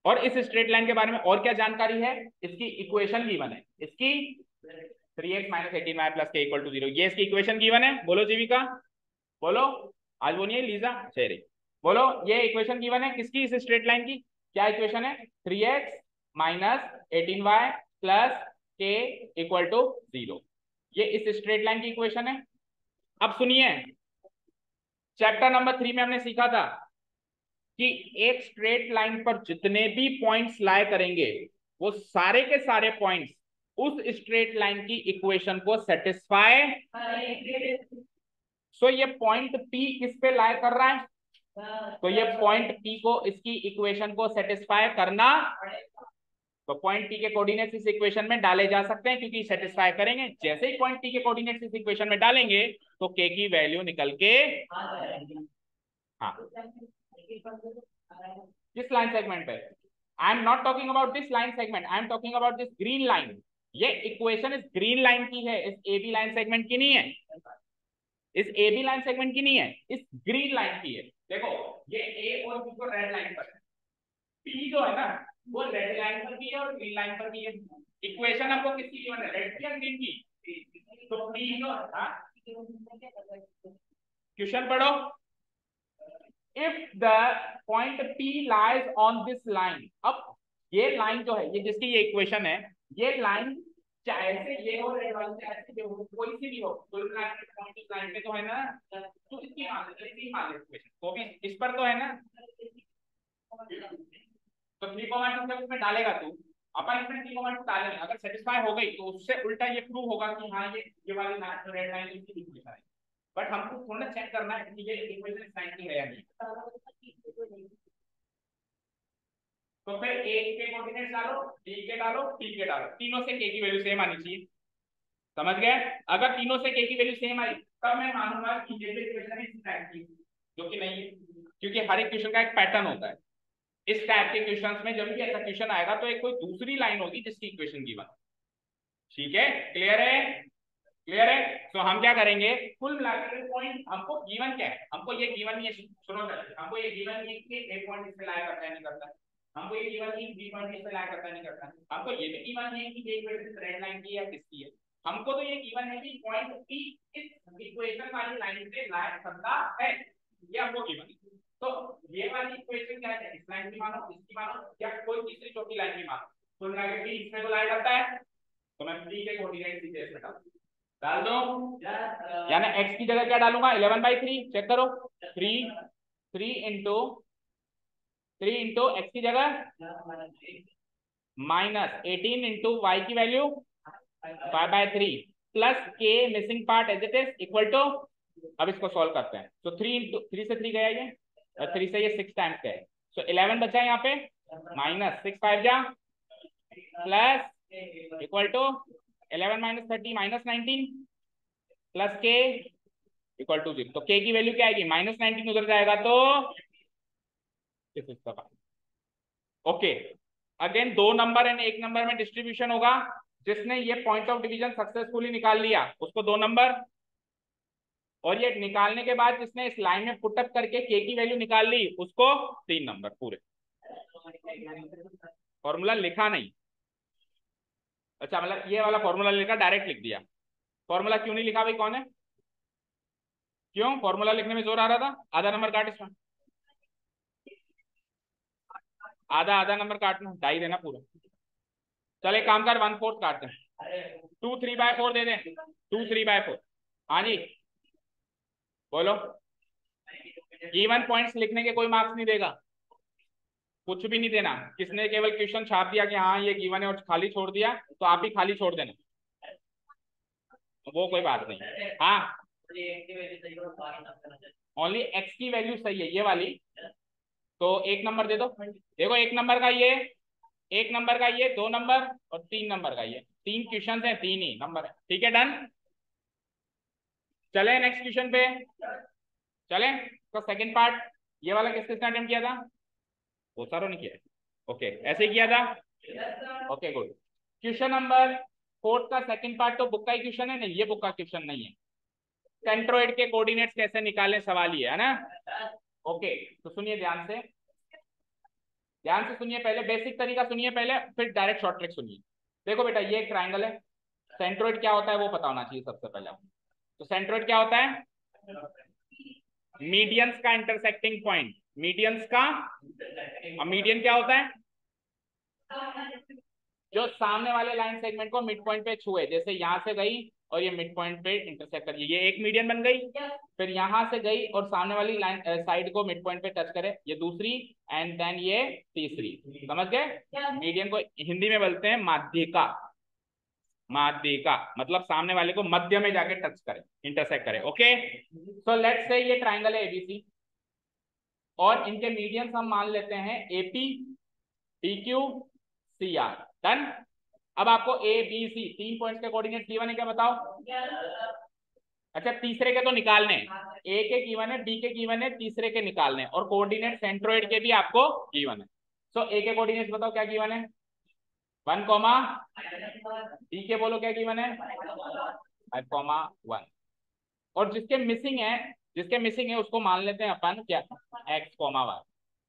और इस स्ट्रेट लाइन के बारे में और क्या जानकारी है, इसकी इक्वेशन गिवन है, इसकी 3x माइनस 18y प्लस के इक्वल टू 0, ये इसकी इक्वेशन गिवन है। बोलो जीविका, बोलो, आज वो नहीं है लीजा शेरी, बोलो ये इक्वेशन गिवन है किसकी, इस स्ट्रेट लाइन की। क्या इक्वेशन है, 3x माइनस 18y प्लस के इक्वल टू 0, ये इस स्ट्रेट लाइन की इक्वेशन है। अब सुनिए, चैप्टर नंबर 3 में हमने सीखा था कि एक स्ट्रेट लाइन पर जितने भी पॉइंट्स लाए करेंगे, वो सारे के सारे पॉइंट्स उस स्ट्रेट लाइन की इक्वेशन को सेटिस्फाई। सो ये पॉइंट P किस पे लाए कर रहा है, तो ये पॉइंट P को इसकी इक्वेशन को सेटिस्फाई करना। तो पॉइंट P के कोऑर्डिनेट्स इस इक्वेशन में डाले जा सकते हैं, क्योंकि सेटिस्फाई करेंगे। जैसे ही पॉइंट P के कोऑर्डिनेट्स इस इक्वेशन में डालेंगे तो K की वैल्यू निकल के, हाँ, किस लाइन सेगमेंट पे, I am not talking about this line segment, I am talking about this green line. ये इक्वेशन इस ग्रीन लाइन की है, इस ए बी लाइन सेगमेंट की नहीं है, इस ए बी लाइन सेगमेंट की नहीं है, इस ग्रीन लाइन की है। देखो ये ए और बी को रेड लाइन पर है, पी जो है ना वो रेड लाइन पर भी है और ग्रीन लाइन पर भी है। इक्वेशन आपको किसकी गिवन है, रेड की या ग्रीन की? तो पी जो है, क्वेश्चन पढ़ो। If the point P lies on this line, अब ये लाइन जो है, ये जिसकी ये इक्वेशन है, ये लाइन चाहे से ये हो रेड वाली, चाहे से ये हो, कोई सी भी हो, कोई पॉइंट इस लाइन पे तो है ना, तो इसकी मान ले, इसकी मान ले इक्वेशन तो भी इस पर तो है ना, तो 3,2 जब उसमें डालेगा तू, अपन इसमें 3,2 डालेंगे, अगर सेटिस्फाई हो गई तो उससे उल्टा ये प्रूव होगा कि हाँ ये वाली रेड लाइन इसकी इक्वेशन है। बट हमको थोड़ा चेक करना है कि ये इक्वेशन इस लाइन की है या नहीं। तो फिर ए के कोऑर्डिनेट्स डालो, बी के डालो, टी के डालो, तीनों से के की वैल्यू सेम आनी चाहिए। समझ गए? अगर तीनों से के की वैल्यू सेम आई तब मैं मानूंगा कि ये इक्वेशन है इस टाइप की, जो कि नहीं है, क्योंकि हर एक क्वेश्चन का एक पैटर्न होता है। इस टाइप के क्वेश्चंस में जब भी ऐसा क्वेश्चन आएगा तो एक कोई दूसरी लाइन होगी जिसकी इक्वेशन गिवन। ठीक है, क्लियर है? क्लियर है? तो हम क्या करेंगे, कुल मिलाकर पॉइंट हमको गिवन क्या है, हमको ये गिवन नहीं है, सुनो हमको ये गिवन नहीं है कि ए पॉइंट इससे लाया करता है नहीं करता, हमको ये गिवन नहीं बी पॉइंट इससे लाया करता है नहीं करता, हमको ये भी गिवन नहीं है कि ये इक्वेशन रेड लाइन की है किसकी है, हमको तो ये गिवन है कि पॉइंट पी इस इक्वेशन वाली लाइन से लाया करता है, ये हमको गिवन है। तो ये वाली इक्वेशन क्या है, इस लाइन की मानो, इसकी मानो, या कोई तीसरी चौथी लाइन की मानो, कुल मिलाकर पी इसमें तो लाया करता है, तो मैं पी के कोऑर्डिनेट सीधे इसमें डाल दो, यानी x की जगह क्या डालूंगा, 11/3, चेक करो, 3 इंटू x की जगह -18 इंटू y की value 5/3 plus k missing part as it is equal to, अब इसको सॉल्व करते हैं, तो 3 से 3 गया ये, और 3 से ये 6 टाइम्स गए, सो 11 बचा है यहाँ पे, -6 5 जा प्लस इक्वल टू 11 - 30 -19 प्लस के इक्वल टू 0, तो के की वैल्यू क्या आएगी, -19 उधर जाएगा तो okay. Again 2 number and 1 number में डिस्ट्रीब्यूशन होगा, जिसने ये पॉइंट ऑफ डिवीजन सक्सेसफुली निकाल लिया उसको 2 नंबर, और ये निकालने के बाद जिसने इस लाइन में पुटअप करके के की वैल्यू निकाल ली उसको 3 नंबर पूरे। फॉर्मूला लिखा नहीं, अच्छा मतलब ये वाला फॉर्मूला लिखा, डायरेक्ट लिख दिया, फॉर्मूला क्यों नहीं लिखा भाई, कौन है, क्यों फॉर्मूला लिखने में जोर आ रहा था, आधा नंबर काट इसमें, आधा आधा नंबर काटना, 2.5 देना पूरा, चल एक काम कर 1/4 काट दे, 2 3/4 दे दे, 2 3/4, हाँ जी बोलो। गिवन पॉइंट्स लिखने के कोई मार्क्स नहीं देगा, कुछ भी नहीं देना, किसने केवल क्वेश्चन छाप दिया कि हाँ ये गिवन है और खाली छोड़ दिया तो आप ही खाली छोड़ देना, वो कोई बात नहीं। हाँ ओनली एक्स की वैल्यू सही है ये वाली, तो 1 नंबर दे दो, देखो 1 नंबर का ये, 1 नंबर का ये, 2 नंबर और 3 नंबर का ये, 3 क्वेश्चन है, 3 ही नंबर है, ठीक है डन। चले नेक्स्ट क्वेश्चन पे, चले तो सेकंड पार्ट, ये वाला किस किसने अटेम्प्ट किया था, वो सारों ने किया, ओके ऐसे ही किया था, ओके गुड। क्वेश्चन नंबर 4 का सेकंड पार्ट तो बुक का ही क्वेश्चन है, नहीं ये बुक का क्वेश्चन नहीं है, सेंट्रोइड के कोऑर्डिनेट्स कैसे निकालें सवाल ये है ना, ओके तो सुनिए ध्यान से, ध्यान से सुनिए, पहले बेसिक तरीका सुनिए पहले, फिर डायरेक्ट शॉर्ट ट्रिक सुनिए। देखो बेटा ये एक ट्राइंगल है, सेंट्रोइड क्या होता है वो पता होना चाहिए सबसे पहले, तो सेंट्रोइड क्या होता है, मीडियंस का इंटरसेक्टिंग पॉइंट, मीडियंस का, अब मीडियन क्या होता है, जो सामने वाले लाइन सेगमेंट को मिड पॉइंट पे छुए, जैसे यहां से गई और ये मिड पॉइंट पे इंटरसेक्ट करी, ये एक मीडियन बन गई, फिर यहां से गई और सामने वाली लाइन साइड को मिड पॉइंट पे टच करे, ये दूसरी, एंड देन ये तीसरी, समझ गए? मीडियन को हिंदी में बोलते हैं माध्यिका, माध्यिका मतलब सामने वाले को मध्य में जाके टच करे, इंटरसेक्ट करे, ओके। सो लेट्स से ये ट्राइंगल है एबीसी, और इनके मीडियंस हम मान लेते हैं एपी पीक्यू सीआर, डन। अब आपको ए बी सी 3 पॉइंट्स के कोऑर्डिनेट्स गिवन है क्या बताओ, अच्छा तीसरे के तो निकालने, ए के गिवन है, बी के गिवन है, तीसरे के निकालने, और कोऑर्डिनेट सेंट्रोइड के भी आपको गिवन है। सो ए के कोऑर्डिनेट्स बताओ क्या गिवन है, डी के बोलो क्या गिवन है 5,1। और जिसके मिसिंग है उसको मान लेते हैं अपन क्या x,y,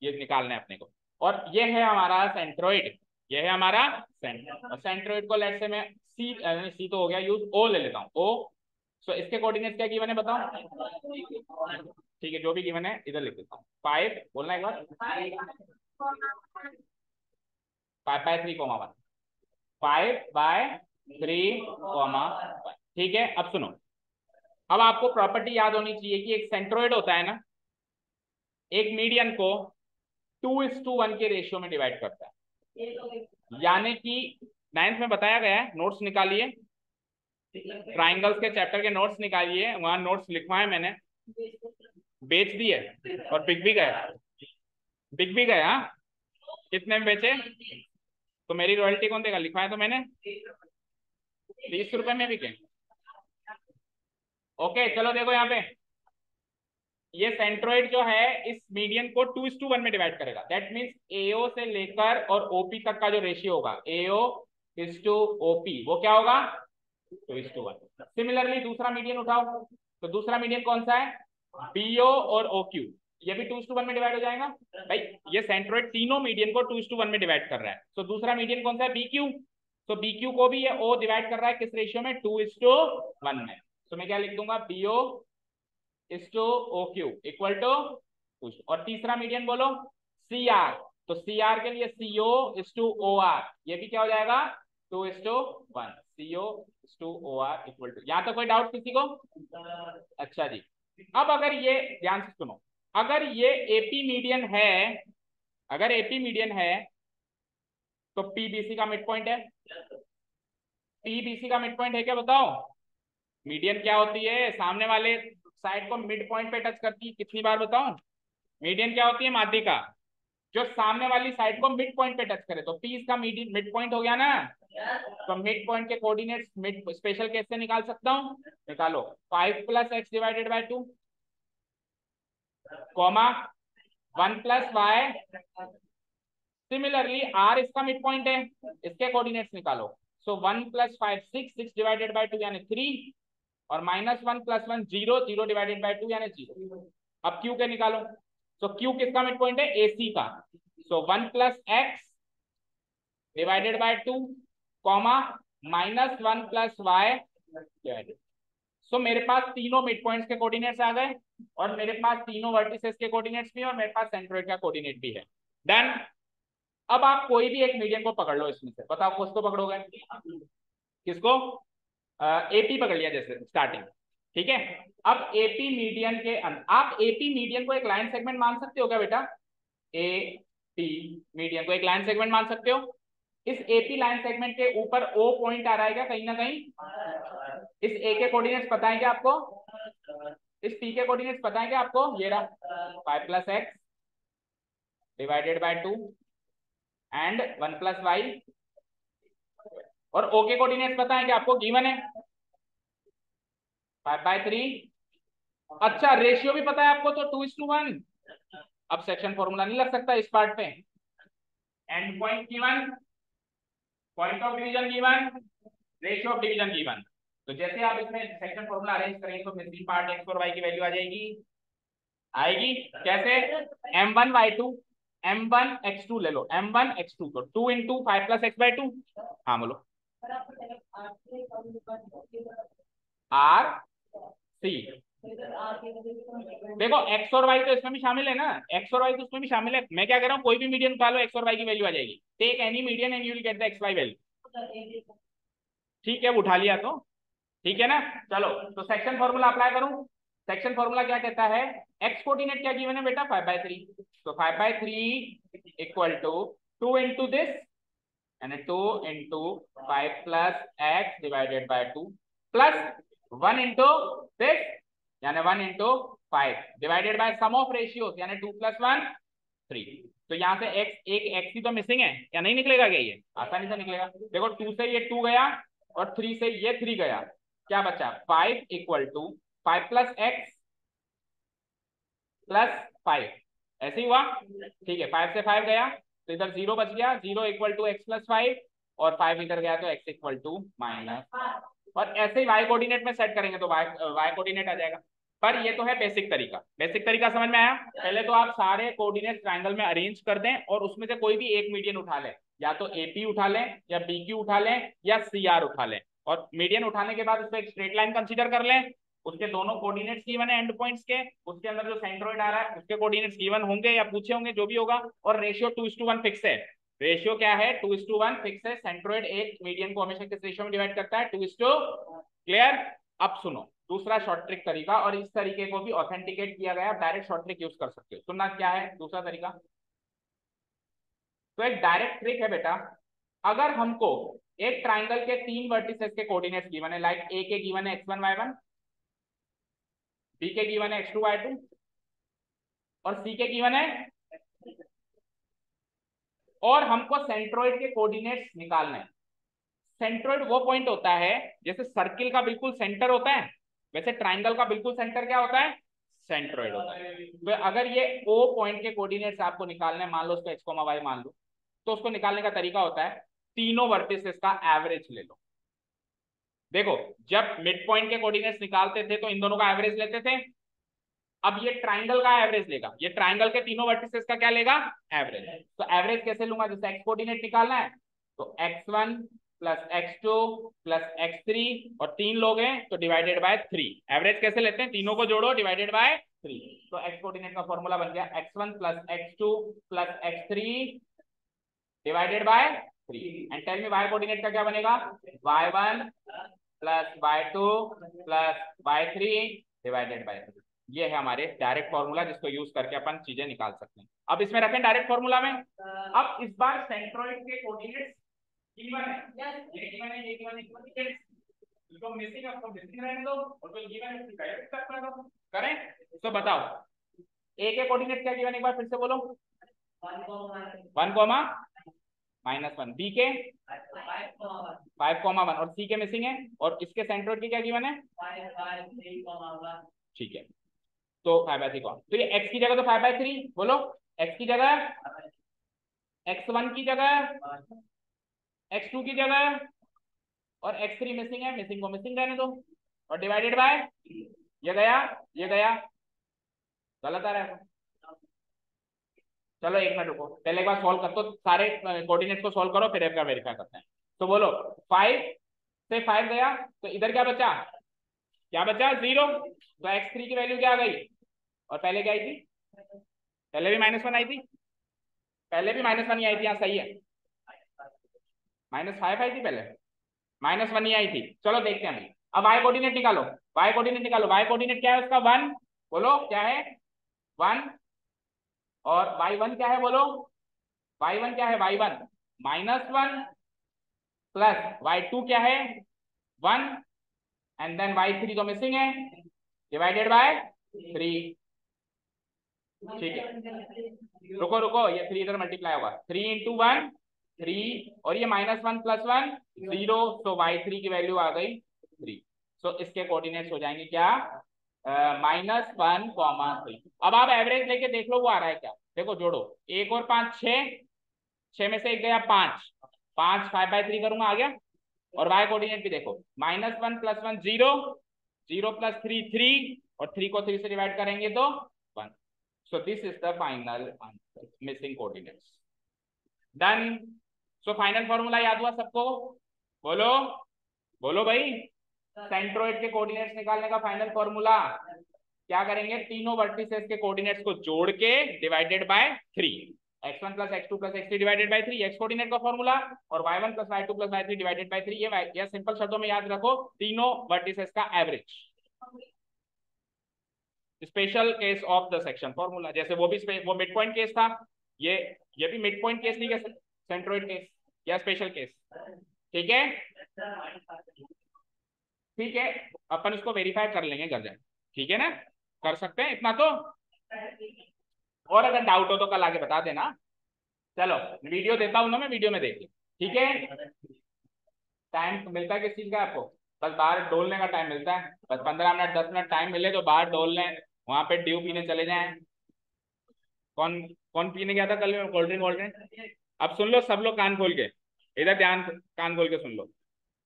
ये निकालना है अपने को। और ये है हमारा सेंट्रोइड, ये है हमारा सेंट्रोइड को लेट से मैं सी तो हो गया यूज, ओ ले लेता हूँ ओ। सो इसके कोऑर्डिनेट्स क्या गिवन है बताओ। ठीक है, जो भी गिवन है इधर लिख देता हूँ। 5 बोलना एक बार, 5/3,1, 5/3,1। ठीक है, अब सुनो, अब आपको प्रॉपर्टी याद होनी चाहिए कि एक सेंट्रोइड होता है ना, एक मीडियन को 2:1 के रेशियो में डिवाइड करता है। यानी कि 9th में बताया गया है, नोट्स निकालिए, ट्राइंगल्स के चैप्टर के नोट्स निकालिए, वहां नोट्स लिखवाए मैंने, बेच दिए और बिक भी गया, बिक भी गया। कितने में बेचे तो मेरी रॉयल्टी कौन देगा, लिखवाया तो मैंने 30 रुपए में बिके। ओके चलो देखो यहाँ पे, ये सेंट्रोइड जो है इस मीडियन को 2:1 में डिवाइड करेगा। दैट मीन्स एओ से लेकर और ओपी तक का जो रेशियो होगा, एओ इज टू ओपी, वो क्या होगा 2:1। सिमिलरली दूसरा मीडियन उठाओ, तो दूसरा मीडियन कौन सा है, बीओ और ओक्यू, ये भी 2:1 में डिवाइड हो जाएगा। भाई ये सेंट्रोइड तीनों मीडियन को 2:1 में डिवाइड कर रहा है, तो दूसरा मीडियन कौन सा है बीक्यू, तो बीक्यू को भी ये ओ डिवाइड कर रहा है किस रेशियो में 2:1 में। तो मैं क्या लिख दूंगा BO is to O Q equal to, और तीसरा मीडियन बोलो सी आर, तो सी आर के लिए CO is to O R, ये भी क्या हो जाएगा 2:1, CO is to O R equal to. यहां तक कोई डाउट किसी को। अच्छा जी, अब अगर ये ध्यान से सुनो, अगर ये एपी मीडियन है, अगर एपी मीडियन है तो पीबीसी का मिड पॉइंट है, पीबीसी का मिड पॉइंट है क्या बताओ। मीडियन क्या होती है, सामने वाले साइड को मिड पॉइंट पे टच करती है, कितनी बार बताओ। मीडियन क्या होती है माध्यिका, जो सामने वाली साइड को मिड पॉइंट पे टच करे, तो पी इसका मिड पॉइंट हो गया ना। तो मिड पॉइंट के कोऑर्डिनेट्स मिड स्पेशल केस से निकाल सकता हूं, निकालो 5+x/2 comma 1+y। Similarly R इसका मिड पॉइंट है, इसके कोऑर्डिनेट्स निकालो। सो 1+5 6 यानी 3, और -1+1 0 0/2 यानी 0। अब क्यू के निकालो, तो क्यू किसका मिड पॉइंट है एसी का, सो 1+x/2 कॉमा -1+y डिवाइडेड। सो मेरे पास तीनों मिड पॉइंट्स के कोऑर्डिनेट्स आ गए, और मेरे पास तीनों वर्टिसेस के कोऑर्डिनेट्स भी है, और मेरे पास सेंट्रोइड का कोऑर्डिनेट भी है। डन। अब आप कोई भी एक मीडियन को पकड़ लो इसमें से, बताओ किसको पकड़ोगे, किसको, एपी पकड़ लिया जैसे स्टार्टिंग, ठीक है। अब एपी मीडियन के आप एपी मीडियन को एक लाइन सेगमेंट मान सकते हो क्या बेटा, एपी मीडियन को एक लाइन सेगमेंट मान सकते हो। इस एपी लाइन सेगमेंट के ऊपर ओ पॉइंट आ रहा है क्या कहीं ना कहीं, इस ए के कोऑर्डिनेट्स पता है क्या आपको, इस पी के कोऑर्डिनेट्स पता है क्या आपको, ये रहा 5+x/2 एंड 1+y, और ओ के कोऑर्डिनेट्स पता है क्या आपको, गिवन है 5/3। अच्छा रेशियो भी पता है आपको, तो 2:1। अब सेक्शन फॉर्मूला नहीं लग सकता इस पार्ट पे, and point given, point of division given, ratio of division given. तो जैसे आप इसमें सेक्शन फॉर्मूला अरेंज करेंगे तो मिसिंग पार्ट x और y की वैल्यू आ जाएगी, आएगी कैसे, m1y2 m1x2 ले लो, m1x2 तो 2 × 5+x/2। हाँ बोलो आर सी, देखो एक्स और वाई तो इसमें भी शामिल है ना, एक्स और वाई तो इसमें भी शामिल है। मैं क्या कर रहा हूँ, कोई भी मीडियन उठा लो, एक्स और वाई की वैल्यू आ जाएगी। Take any median and you will get the X Y value. ठीक है, वो उठा लिया तो ठीक है ना। चलो तो सेक्शन फॉर्मूला अप्लाई करूं, सेक्शन फॉर्मूला क्या कहता है, एक्स कोऑर्डिनेट क्या गिवन है बेटा 5/3, तो 5/3 इक्वल टू 2 × दिस यानी 2 × 5+x/2 प्लस 1 × दिस यानी 1 × 5 divided by sum of ratios यानी 2 + 1 3। तो यहाँ से x एक x ही तो मिसिंग है, या नहीं निकलेगा क्या, ये आसानी से निकलेगा। देखो 2 से ये 2 गया और 3 से ये 3 गया, क्या बचा 5 इक्वल टू 5+x + 5, ऐसे ही हुआ। ठीक है 5 से 5 गया तो इधर 0 बच गया, 0 इक्वल टू x + 5 और 5 इधर गया तो x इक्वल टू माइनस, और ऐसे ही y कोऑर्डिनेट में सेट करेंगे तो y कोऑर्डिनेट आ जाएगा। पर ये तो है बेसिक तरीका। बेसिक तरीका समझ में आया? पहले तो आप सारे कोऑर्डिनेट ट्रायंगल में अरेंज कर दें और उसमें से कोई भी एक मीडियन उठा लें, या तो AP उठा लें या BQ उठा लें या CR उठा लें, और मीडियन उठाने के बाद उस पर एक स्ट्रेट लाइन कंसीडर कर लें, उसके दोनों कोऑर्डिनेट्स गिवन है एंड पॉइंट्स के, उसके अंदर जो सेंट्रोइड आ रहा है उसके कोऑर्डिनेट्स गिवन होंगे या पूछे होंगे जो भी होगा, और रेशियो 2:1 फिक्स है। रेशियो क्या है? 2:1 फिक्स है। सेंट्रोइड एक मीडियन को हमेशा किस रेशियो में डिवाइड करता है? 2:। क्लियर? अब सुनो दूसरा शॉर्ट ट्रिक तरीका, और इस तरीके को भी ऑथेंटिकेट किया गया, डायरेक्ट शॉर्ट ट्रिक यूज कर सकते हो। सुनना क्या है दूसरा तरीका? तो एक डायरेक्ट ट्रिक है बेटा, अगर हमको एक ट्राइंगल के 3 वर्टिसेस के कोऑर्डिनेट्स गिवन है, लाइक ए के गिवन है x1 y1, बी के गिवन है x2 y2, और सी के गिवन है, और हमको सेंट्रोइड के कोऑर्डिनेट्स निकालने हैं। सेंट्रोइड वो पॉइंट होता है, जैसे सर्किल का बिल्कुल सेंटर होता है वैसे ट्राइंगल का बिल्कुल सेंटर क्या होता है? सेंट्रोइड होता है। तो अगर ये O पॉइंट के कोऑर्डिनेट्स आपको निकालने, मान लो उसको x, y मान लो, तो उसको निकालने का तरीका होता है तीनों वर्टिसेस का एवरेज ले लो। देखो जब मिड पॉइंट के कोऑर्डिनेट्स निकालते थे तो इन दोनों का एवरेज लेते थे, अब ये ट्राइंगल का एवरेज लेगा, ये ट्राइंगल के तीनों वर्टिसेस का क्या लेगा? एवरेज। तो एवरेज कैसे लूंगा? जैसे x कोऑर्डिनेट निकालना है तो x1 plus x2 plus x3, और 3 लोग हैं तो डिवाइडेड बाय 3। एवरेज कैसे लेते हैं? तीनों को जोड़ो डिवाइडेड बाय 3। तो x कोऑर्डिनेट का फॉर्मूला बन गया x1 plus x2 plus x3 divided by 3। And tell me y coordinate का क्या बनेगा? y1 plus y2 plus y3 divided by 3। ये है हमारे डायरेक्ट फॉर्मूला, जिसको यूज करके अपन चीजें निकाल सकते हैं। अब इसमें रखें डायरेक्ट फॉर्मूला में। अब इस बार सेंट्रोइड के कोऑर्डिनेट्स गिवन है, ये गिवन है, ये गिवन है, गिवन है, जो मिसिंग है उसको मिसिंग रहने दो, और जो गिवन है उसकी वैल्यू फिक्स कर दो। करें? तो बताओ ए के कोऑर्डिनेट क्या गिवन है, एक बार फिर से बोलो। 1, -1, बी के 5, 1, और सी के मिसिंग है, और इसके सेंट्रोइड की क्या गिवन है? 5/3। ठीक है, तो 5/3 कौन? तो ये x की जगह तो 5/3 बोलो, x की जगह, x1 की जगह, x2 की जगह, और x3 मिसिंग है, मिसिंग को मिसिंग रहने दो, और डिवाइडेड बाय, ये गया, ये गया, गलत आ रहा है। चलो एक मिनट रुको, पहले एक बार सॉल्व कर, तो सारे कोऑर्डिनेट्स को सॉल्व करो फिर आपका वेरीफाई करते हैं। तो बोलो 5 से 5 गया तो इधर क्या बचा? क्या बचा? 0। तो x3 की वैल्यू क्या आ गई? और पहले क्या आई थी? पहले भी -1 आई थी, पहले भी -1 ही आई थी, यहाँ सही है। -5 आई थी पहले, -1 ही आई थी। चलो देखते हैं अभी। अब y कोऑर्डिनेट निकालो, y कोऑर्डिनेट निकालो। y कोऑर्डिनेट क्या है उसका? 1। बोलो क्या है? 1। और y1 क्या है? बोलो y1 क्या है? y1 -1 प्लस y2 क्या है? 1, एंड देन y3 तो मिसिंग है, डिवाइडेड बाय 3। ठीक है, रुको रुको, ये 3 इधर मल्टीप्लाई होगा, 3 × 1 3, और ये -1 + 1 0, तो y3 की वैल्यू आ गई 3। सो इसके कोऑर्डिनेट्स हो जाएंगे क्या? -1, 3। अब आप एवरेज लेके देख लो वो आ रहा है क्या। देखो जोड़ो, 1 और 5 6, 6 में से एक गया 5, 5 5/3 करूंगा, आ गया। और y कोऑर्डिनेट भी देखो, -1 + 1 0, 0 + 3 3, और 3 को 3 से डिवाइड करेंगे तो 1। So this is the final answer, missing coordinates. Done. So final formula याद हुआ सबको? बोलो बोलो भाई, सेंट्रोइड के कोऑर्डिनेट्स निकालने का फाइनल फॉर्मूला क्या करेंगे? तीनों वर्टिसेस के कोऑर्डिनेट्स को जोड़ के divided by 3, x1 + x2 + x3 divided by 3, x coordinate का फॉर्मूला, और y1 + y2 + y3 divided by 3। ये सिंपल शब्दों में याद रखो, तीनों वर्टिसेस का average. Special case of the section formula, जैसे वो मिड पॉइंट केस था, ये भी मिड पॉइंट केस नहीं कह सकते, सेंट्रोइड केस या स्पेशल केस। ठीक है, ठीक है, अपन इसको वेरीफाई कर लेंगे घर जाए। ठीक है ना, कर सकते हैं इतना तो। और अगर डाउट हो तो कल आगे बता देना। चलो वीडियो देता हूं ना मैं, वीडियो में देखिए। ठीक है, टाइम मिलता है किस चीज का आपको? बस बाहर डोलने का टाइम मिलता है, बस 15 मिनट 10 मिनट टाइम मिले तो बाहर डोल लें, वहां पे ड्यू पीने चले जाएं। कौन कौन पीने गया था कल कोल्ड ड्रिंक? अब सुन लो सब लोग कान खोल के, इधर ध्यान कान खोल के सुन लो।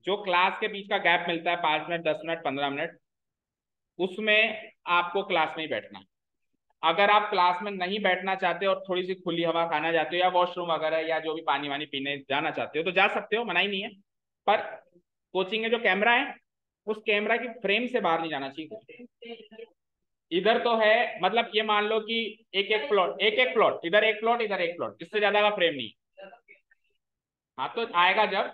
जो क्लास के बीच का गैप मिलता है 5 मिनट, 10 मिनट, 15 मिनट, उसमें आपको क्लास में ही बैठना है। अगर आप क्लास में नहीं बैठना चाहते और थोड़ी सी खुली हवा खाना चाहते हो या वॉशरूम वगैरह या जो भी पानी वानी पीने जाना चाहते हो तो जा सकते हो, मना ही नहीं है। पर कोचिंग में जो कैमरा है उस कैमरा की फ्रेम से बाहर नहीं जाना चाहिए। इधर तो है, मतलब ये मान लो कि एक एक प्लॉट, एक एक प्लॉट, इधर एक प्लॉट, इधर एक प्लॉट, इससे ज्यादा का फ्रेम नहीं। हाँ तो आएगा जब,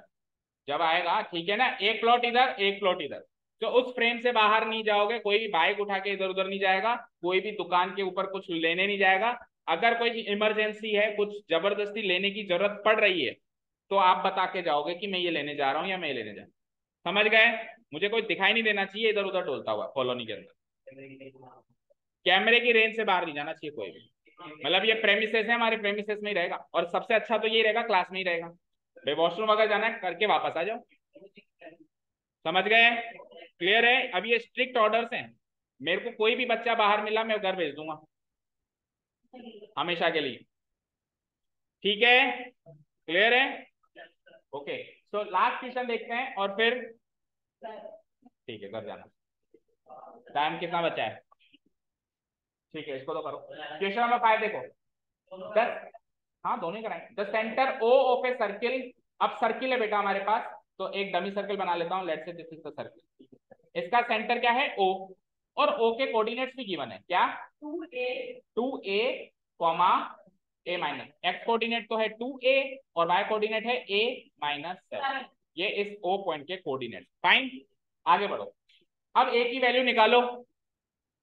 जब आएगा ठीक है ना, एक प्लॉट इधर एक प्लॉट इधर, तो उस फ्रेम से बाहर नहीं जाओगे, कोई भी बाइक उठा के इधर उधर नहीं जाएगा, कोई भी दुकान के ऊपर कुछ लेने नहीं जाएगा। अगर कोई इमरजेंसी है, कुछ जबरदस्ती लेने की जरूरत पड़ रही है, तो आप बता के जाओगे कि मैं ये लेने जा रहा हूँ या मैं ये लेने जा रहा हूँ। समझ गए? मुझे कोई दिखाई नहीं देना चाहिए इधर उधर डोलता हुआ कॉलोनी के अंदर। कैमरे की रेंज से बाहर नहीं जाना चाहिए कोई भी। मतलब ये प्रेमिसेस है, हमारे प्रेमिसेस में ही रहेगा, और सबसे अच्छा तो ये रहेगा क्लास में ही रहेगा। भाई वॉशरूम अगर जाना है करके वापस आ जाओ। समझ गए? क्लियर है? अब ये स्ट्रिक्ट ऑर्डर्स हैं, मेरे को कोई भी बच्चा बाहर मिला मैं घर भेज दूंगा हमेशा के लिए। ठीक है? क्लियर है? ओके, सो लास्ट क्वेश्चन देखते हैं और फिर ठीक है घर जाना। टाइम कितना बचा है? ठीक है, इसको तो करो। क्वेश्चन नंबर 5 देखो। दस, हाँ दोनों ही कराएंगे। The centre O of a circle, अब सर्किल है बेटा हमारे पास, तो एक डमी सर्किल बना लेता हूँ, let's say this is the circle. इसका सेंटर क्या है? ओ, और ओ के कोऑर्डिनेट्स भी गिवन है क्या? 2a comma a minus, x coordinate तो है 2a और वाई कोऑर्डिनेट है a माइनस 7। ये इस ओ पॉइंट के कोऑर्डिनेट्स। फाइन, आगे बढ़ो। अब a की वैल्यू निकालो,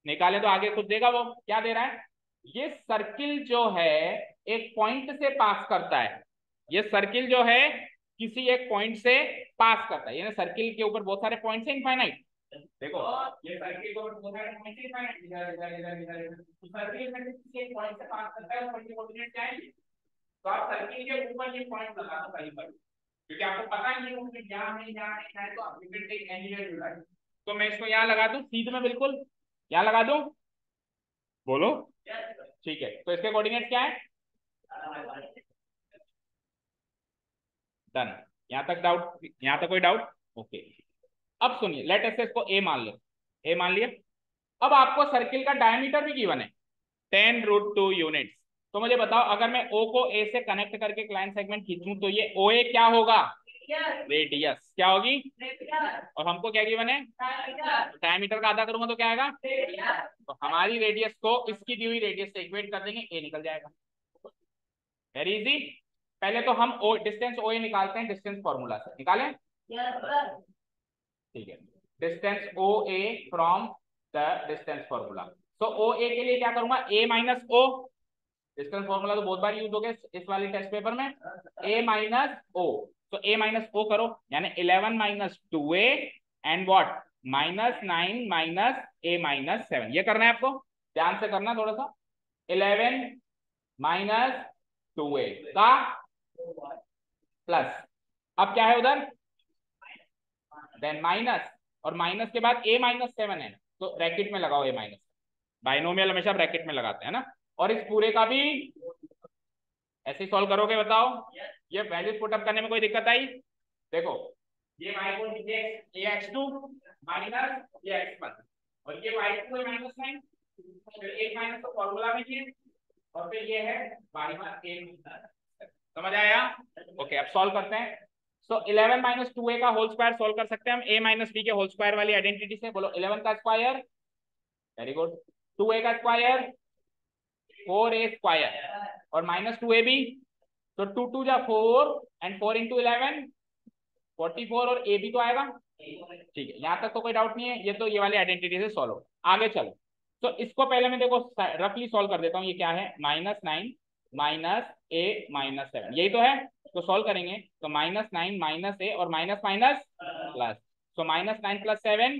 निकाले तो आगे कुछ देगा, वो क्या दे रहा है? ये सर्किल जो है एक पॉइंट से पास करता है, ये सर्किल जो है किसी एक पॉइंट से पास करता है, यानी सर्किल के ऊपर बहुत सारे पॉइंट्स हैं इनफाइनाइट। देखो ये सर्किल के ऊपर बहुत सारे पॉइंट्स हैं इनफाइनाइट, इधर इधर इधर इधर इधर, तो सर्किल में किसी एक पॉइंट से पास करता है, पॉइंट के कोऑर्डिनेट क्या है? तो आप सर्किल के ऊपर ये पॉइंट लगा दो कहीं पर, क्योंकि आपको पता नहीं है उनके यहाँ है यहाँ है, तो आप you can take anywhere you like. तो मैं इसको यहाँ लगा दूं सीध में, बिल्कुल यहाँ लगा दूं, बोलो। ठीक है, तो इसके कोऑर्डिनेट क्या है? डन। यहां तक डाउट? यहां तक कोई डाउट? ओके। अब सुनिए, लेट अस इसको ए मान लो, ए मान लिया। अब आपको सर्किल का डायमीटर भी गिवन है 10√2 यूनिट्स। तो मुझे बताओ, अगर मैं ओ को ए से कनेक्ट करके क्लाइंट सेगमेंट खींचूं तो ये ओ ए क्या होगा? रेडियस क्या होगी? और हमको क्या गिवन है? डायमीटर का आधा करूंगा तो क्या आएगा? तो हमारी रेडियस को इसकी दी हुई रेडियस से इक्वेट कर देंगे, ए निकल जाएगा। Very easy. पहले तो हम ओ डिस्टेंस ओ ए निकालते हैं, डिस्टेंस फॉर्मूला से निकालें। ठीक है, distance O A from the distance formula. तो ओ ए के लिए क्या करूंगा? A minus O, distance formula तो बहुत बार यूज हो गया इस वाले टेस्ट पेपर में। ए माइनस ओ, तो ए माइनस ओ करो, यानी 11 minus 2a and what -9 minus A minus 7। ये करना है आपको, ध्यान से करना थोड़ा सा। 11 माइनस 2a का प्लस, अब क्या है उधर? देन माइनस, और माइनस के बाद a माइनस 7 है, तो ब्रैकेट में लगाओ a माइनस। बाइनोमियल हमेशा ब्रैकेट में लगाते हैं ना। और इस पूरे का भी ऐसे ही सॉल्व करोगे, बताओ ये वैल्यूज पुटअप करने में कोई दिक्कत आई? देखो ये y को ये x2 माइनस ये x1, और ये y2 माइनस 9, फिर 1 माइनस तो फॉर्मूला में ही, और फिर ये है y1 समझ आया? ओके, अब सॉल्व करते हैं। सो 11 माइनस 2a का होल स्क्वायर सॉल्व कर सकते हैं हम a माइनस b के होल स्क्वायर वाली आइडेंटिटी से। बोलो 11 का स्क्वायर, वेरी गुड, 2a का स्क्वायर 4a स्क्वायर, और माइनस 2ab, तो 2 2 जा 4 एंड 4 इंटू 11 44, और ए भी तो आएगा। ठीक है, यहां तक तो कोई डाउट नहीं है, ये तो ये वाली आइडेंटिटी से सॉल्व हो। आगे चलो, तो इसको पहले मैं देखो रफली सॉल्व कर देता हूँ। ये क्या है? -9 माइनस ए माइनस 7, यही तो है। तो सॉल्व करेंगे तो -9 माइनस ए और माइनस माइनस प्लस, तो -9 प्लस 7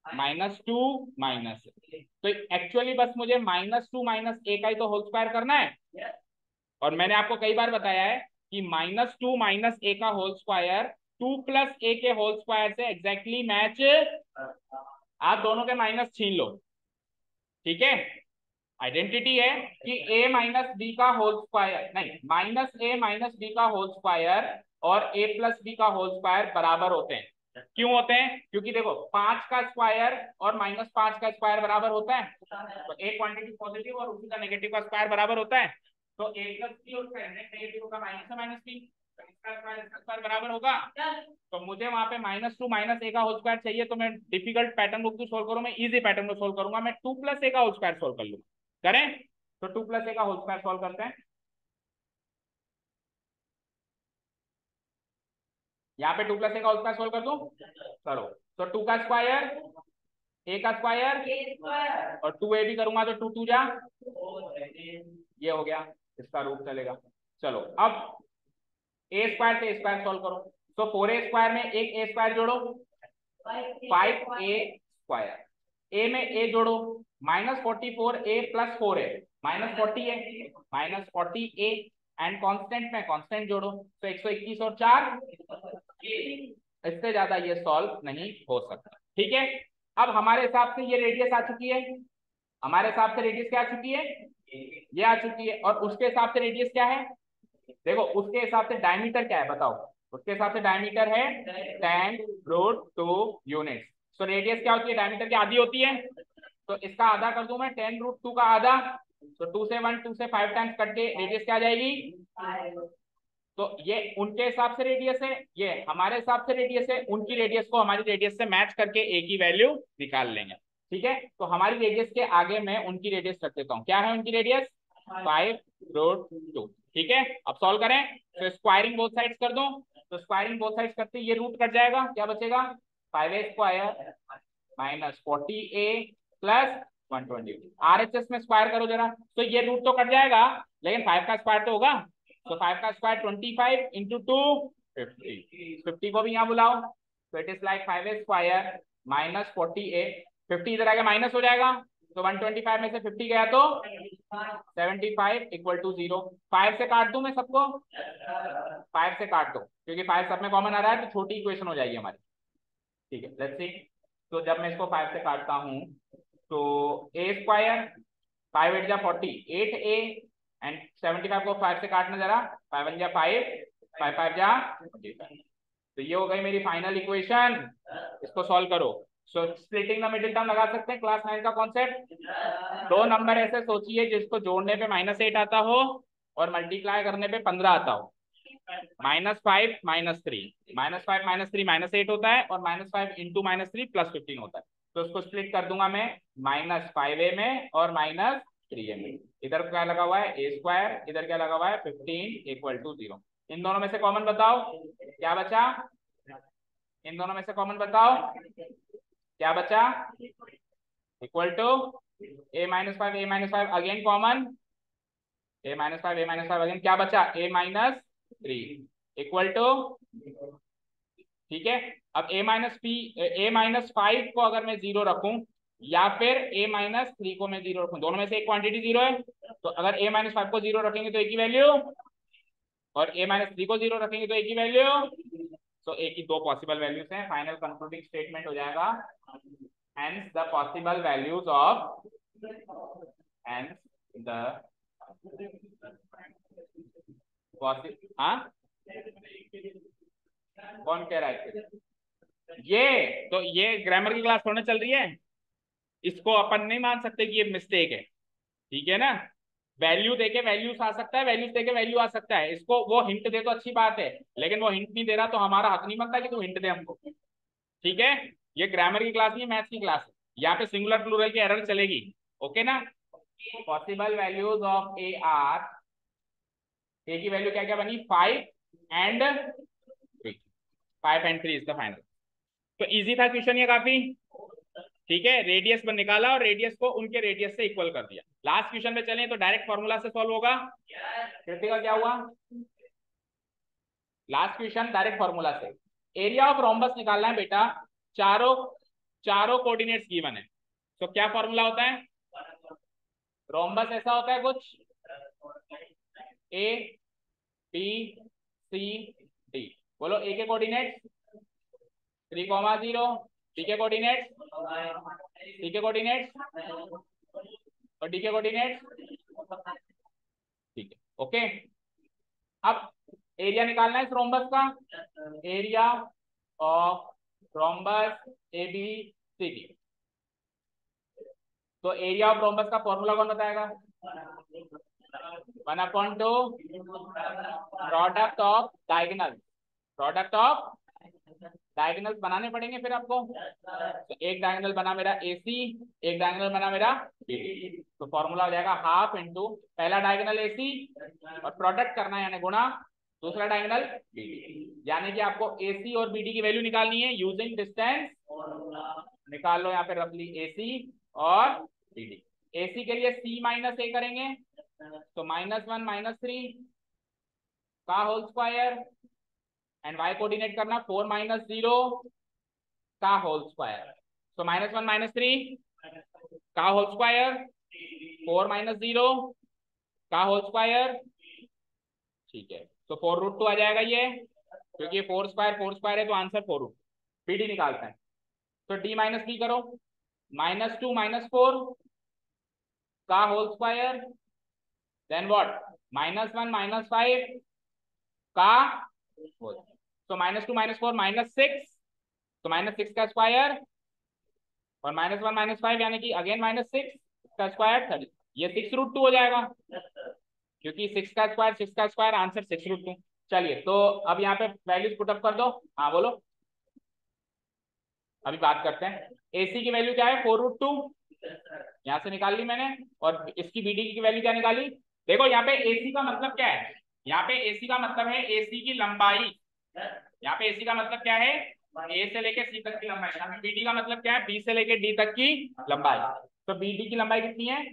-2 माइनस। तो एक्चुअली बस मुझे -2 माइनस ए का ही तो होल स्क्वायर करना है। और मैंने आपको कई बार बताया है कि -2 माइनस ए का होल स्क्वायर 2 प्लस ए के होल स्क्वायर से एग्जैक्टली मैच। आप दोनों के माइनस छीन लो, ठीक है। आइडेंटिटी है कि a माइनस बी का होल स्क्वायर, नहीं, -a माइनस बी का होल स्क्वायर और a प्लस बी का होल स्क्वायर बराबर होते हैं। क्यों होते हैं? क्योंकि देखो 5 का स्क्वायर और -5 का स्क्वायर बराबर होता है, तो एक क्वांटिटी पॉजिटिव और उसी का नेगेटिव का स्क्वायर बराबर होता है। तो a प्लस बी और उसका नेगेटिव होगा माइनस माइनस बी, इसका स्क्वायर इसका स्क्वायर बराबर होगा। तो मुझे वहां पे -2 -a का होल स्क्वायर चाहिए, तो मैं डिफिकल्ट पैटर्न को क्यों सोल्व करूं, मैं इजी पैटर्न को सोल्व करूंगा, मैं 2 + a का होल स्क्वायर सोल्व कर लूंगा। करें? तो 2 + a का होल स्क्वायर सोल्व करते हैं। यहाँ पे 2 + a का होल स्क्वायर सोल्व कर दूं? करो। तो 2 का स्क्वायर, a का स्क्वायर और 2a भी करूंगा तो 2 2 जा, ये हो गया, इसका रूट चलेगा। चलो अब a स्क्वायर से a स्क्वायर सोल्व करो। तो 4a स्क्वायर में एक a स्क्वायर जोड़ो, 5a स्क्वायर, a में a जोड़ो, -44a + 4a, -40a, -40a and constant में कांस्टेंट जोड़ो, तो 121 और 4, इससे ज्यादा ये सॉल्व नहीं हो सकता। ठीक है, अब हमारे हिसाब से ये रेडियस आ चुकी है, हमारे हिसाब से रेडियस क्या आ चुकी है, ये आ चुकी है। और उसके हिसाब से रेडियस क्या है, देखो उसके हिसाब से डायमीटर क्या है बताओ, उसके हिसाब से डायमीटर है 10√2 यूनिट। तो रेडियस क्या होती है, डायमीटर की आधी होती है, तो इसका आधा कर दूं मैं, 10√2 का आधा, तो 2 से 1 2 से 5 टाइम्स कट के रेडियस क्या आ जाएगी। तो ये उनके हिसाब से रेडियस है, ये हमारे हिसाब से रेडियस है, उनकी रेडियस को हमारी रेडियस से मैच करके ए की वैल्यू निकाल लेंगे। ठीक है, तो हमारी रेडियस के आगे मैं उनकी रेडियस रख देता हूँ। क्या है उनकी रेडियस, 5√2। ठीक है, अब सॉल्व करें, तो स्क्वायरिंग बोथ साइड्स कर दो, तो स्क्वायरिंग बोथ साइड्स करते ये रूट कट जाएगा, क्या बचेगा, 5a स्क्वायर -40a + 120। RHS में स्क्वायर करो जरा, तो ये रूट तो कट जाएगा, लेकिन 5 का स्क्वायर तो होगा, तो 5 का स्क्वायर 25 × 2 50, 50 को भी यहाँ बुलाओ, तो it is like 5a square -40a, 50 इधर आके माइनस हो जाएगा, तो 125 में से 50 गया तो 75 = 0। 5 से काट दूं मैं सबको, 5 से काट दो, क्योंकि 5 सब में कॉमन आ रहा है, तो छोटी इक्वेशन हो जाएगी हमारी। ठीक है, लेट्स सी। तो जब मैं इसको 5 से काटता हूँ, तो a स्क्वायर 5 8 जा 40, 8a एंड 75 को 5 से काटना जरा, 5 1 जा 5, 5 5 जा 25। तो ये हो गई मेरी फाइनल इक्वेशन, इसको सॉल्व करो। सो स्प्लिटिंग द मिडिल टर्म लगा सकते हैं, क्लास 9 का कॉन्सेप्ट। दो नंबर ऐसे सोचिए जिसको जोड़ने पे -8 आता हो और मल्टीप्लाई करने पे 15 आता हो, -5 -3, -5 -3 -8 होता है, और -5 × -3 +15 होता है। तो उसको स्प्लिट कर दूंगा मैं, -5a में और -3a में। इधर क्या लगा हुआ है, a स्क्वायर, इधर क्या लगा हुआ है 15 = 0। इन दोनों में से कॉमन बताओ क्या बचा, इन दोनों में से कॉमन बताओ क्या बचा, equal to a-5 again common, a-5 again क्या बचा, a-3 इक्वल टू। ठीक है, अब a-5 को अगर मैं 0 रखूं या फिर a-3 को मैं 0 रखूं, दोनों में से एक क्वांटिटी 0 है, तो अगर a-5 को 0 रखेंगे तो a की वैल्यू, और a-3 को 0 रखेंगे तो a की वैल्यू, तो a की दो पॉसिबल वैल्यूज हैं। फाइनल कंक्लूडिंग स्टेटमेंट हो जाएगा, hence the possible values of, hence the हाँ कौन कह रहा है, ये तो ये ग्रामर की क्लास थोड़ी चल रही है, इसको अपन नहीं मान सकते कि ये मिस्टेक है। ठीक है ना, वैल्यू देके वैल्यूज आ सकता है, वैल्यूज देके वैल्यू आ सकता है, इसको वो हिंट दे तो अच्छी बात है, लेकिन वो हिंट नहीं दे रहा तो हमारा हक नहीं बनता कि तू हिंट दे हमको। ठीक है, ये ग्रामर की क्लास नहीं, मैथ्स की क्लास है, यहाँ पे सिंगुलर प्लूरल की एरर चलेगी। ओके ना, possible values of A are, A की वैल्यू क्या क्या बनी, 5 and 3, 5 and 3 is the final. तो इजी था क्वेश्चन ये काफी। ठीक है, रेडियस पर निकाला और रेडियस को उनके रेडियस से इक्वल कर दिया। लास्ट क्वेश्चन पे चलें तो डायरेक्ट फॉर्मूला से सॉल्व होगा। क्रिटिकल क्या हुआ, लास्ट क्वेश्चन डायरेक्ट फॉर्मूला से। एरिया ऑफ रोम्बस निकालना है बेटा, चारों चारों कोऑर्डिनेट्स गिवन है, तो क्या फॉर्मूला होता है, रोम्बस ऐसा होता है कुछ, ए बी सी डी, बोलो ए के कोऑर्डिनेट्स 3,0, बी के कोऑर्डिनेट्स, सी के कोऑर्डिनेट्स और डी के कोऑर्डिनेट्स। ठीक है, ओके। अब एरिया निकालना है इस रोम्बस का, area of rhombus A B C D. तो एरिया ऑफ रोम्बस का फॉर्मूला कौन बताएगा? 1/2 product of diagonal, product of diagonals बनाने पड़ेंगे फिर आपको। तो एक डायगोनल बना मेरा AC, एक डायगोनल बना मेरा BD, तो फॉर्मूला हो जाएगा हाफ इंटू पहला डायगोनल AC और प्रोडक्ट करना है यानी गुणा दूसरा डायगोनल BD, यानी कि आपको AC और BD की वैल्यू निकालनी है यूजिंग डिस्टेंस। निकाल लो यहाँ पे रफली AC और BD। AC के लिए C माइनस A करेंगे तो -1 -3 का whole square and y coordinate करना 4 -0 का होल स्क्वायर। तो -1 -3 का होल स्क्वायर, 4 -0 का होल स्क्वायर, ठीक है। तो 4√2 आ जाएगा ये, क्योंकि 4 स्क्वायर है तो आंसर 4√2। BD निकालते हैं तो D माइनस बी करो, -2 -4 का होल स्क्वायर, देन व्हाट -1 -5 का होल, तो -2 -4 -6, तो -6 का स्क्वायर और -1 -5 यानी कि अगेन -6 का स्क्वायर 30, ये 6√2 हो जाएगा, क्योंकि 6 का स्क्वायर 6 का स्क्वायर आंसर 6√2। चलिए तो अब यहाँ पे वैल्यूज पुटअप कर दो। हाँ बोलो, अभी बात करते हैं। AC की वैल्यू क्या है 4√2, यहाँ से निकाल ली मैंने, और इसकी BD की वैल्यू क्या निकाली? देखो यहाँ पे AC का मतलब क्या है, यहाँ पे AC का मतलब है AC की लंबाई, यहाँ पे AC का मतलब क्या है A से लेके C तक की लंबाई, यहाँ पे BD का मतलब क्या है B से लेके D तक की लंबाई। तो BD की लंबाई कितनी है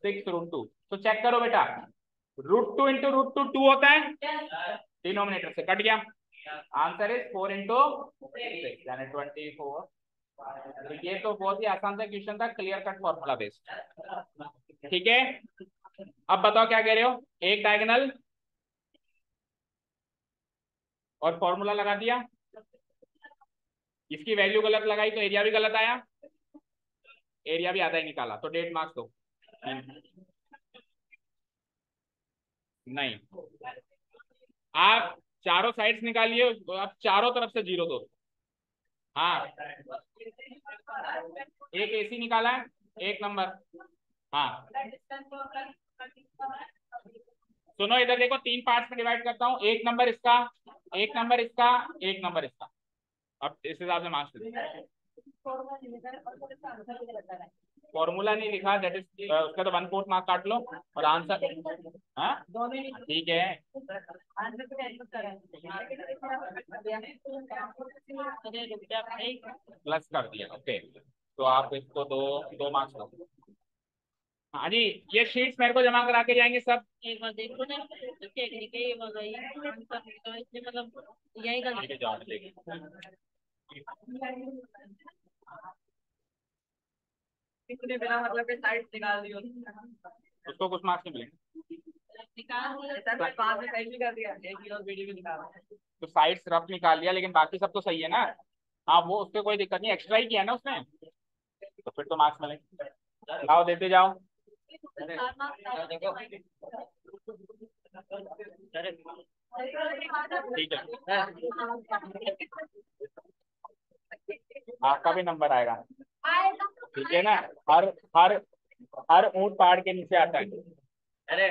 6√2, तो चेक करो बेटा, √2 इंटू √2 2 होता है, डिनोमिनेटर से कट गया, आंसर इज 4 इंटू 6 यानी 24। तो ये तो बहुत ही आसान सा क्वेश्चन था, क्लियर कट फॉर्मूला बेस्ड, ठीक है। अब बताओ क्या कह रहे हो, एक डायगोनल और फॉर्मूला लगा दिया, इसकी वैल्यू गलत लगाई तो एरिया भी गलत आया, एरिया भी आधा ही निकाला, तो 1.5 मार्क्स दो। नहीं, आप चारों साइड्स निकालिए तो आप चारों तरफ से 0 दो। हाँ, एक AC निकाला है, 1 नंबर। हाँ सुनो इधर देखो, 3 पार्ट्स में डिवाइड करता हूँ, 1 नंबर इसका, 1 नंबर इसका, 1 नंबर इसका। अब इस हिसाब से मार्क्स फॉर्मूला नहीं लिखा, दैट इज उसका तो 1/4 मार्क काट लो और आंसर। हाँ ठीक है, प्लस कर दिया, ओके। तो आप इसको 2 मार्क्स दो। हाँ जी, ये शीट्स मेरे को जमा करा के जाएंगे सब। एक बार देखो ना, टेक्निक है ये वाला, ये तो इसलिए मतलब यही कर लेके जाओ लेके। कितने बिना मतलब के साइड निकाल दियो, उसको कुछ मार्क्स नहीं मिलेंगे। निकाल दिया सर, मैं 5 में सही भी कर दिया, एक और वीडियो भी निकाला, तो साइड्स रफ निकाल लिया, लेकिन बाकी सब तो सही है ना। हाँ वो उससे कोई दिक्कत नहीं, एक्स्ट्रा ही किया ना उसने, तो फिर तो मार्क्स मिलेंगे। आओ देते जाओ। ठीक है, आपका भी नंबर आएगा, ठीक है ना। हर हर हर ऊंट पहाड़ के नीचे आता है। अरे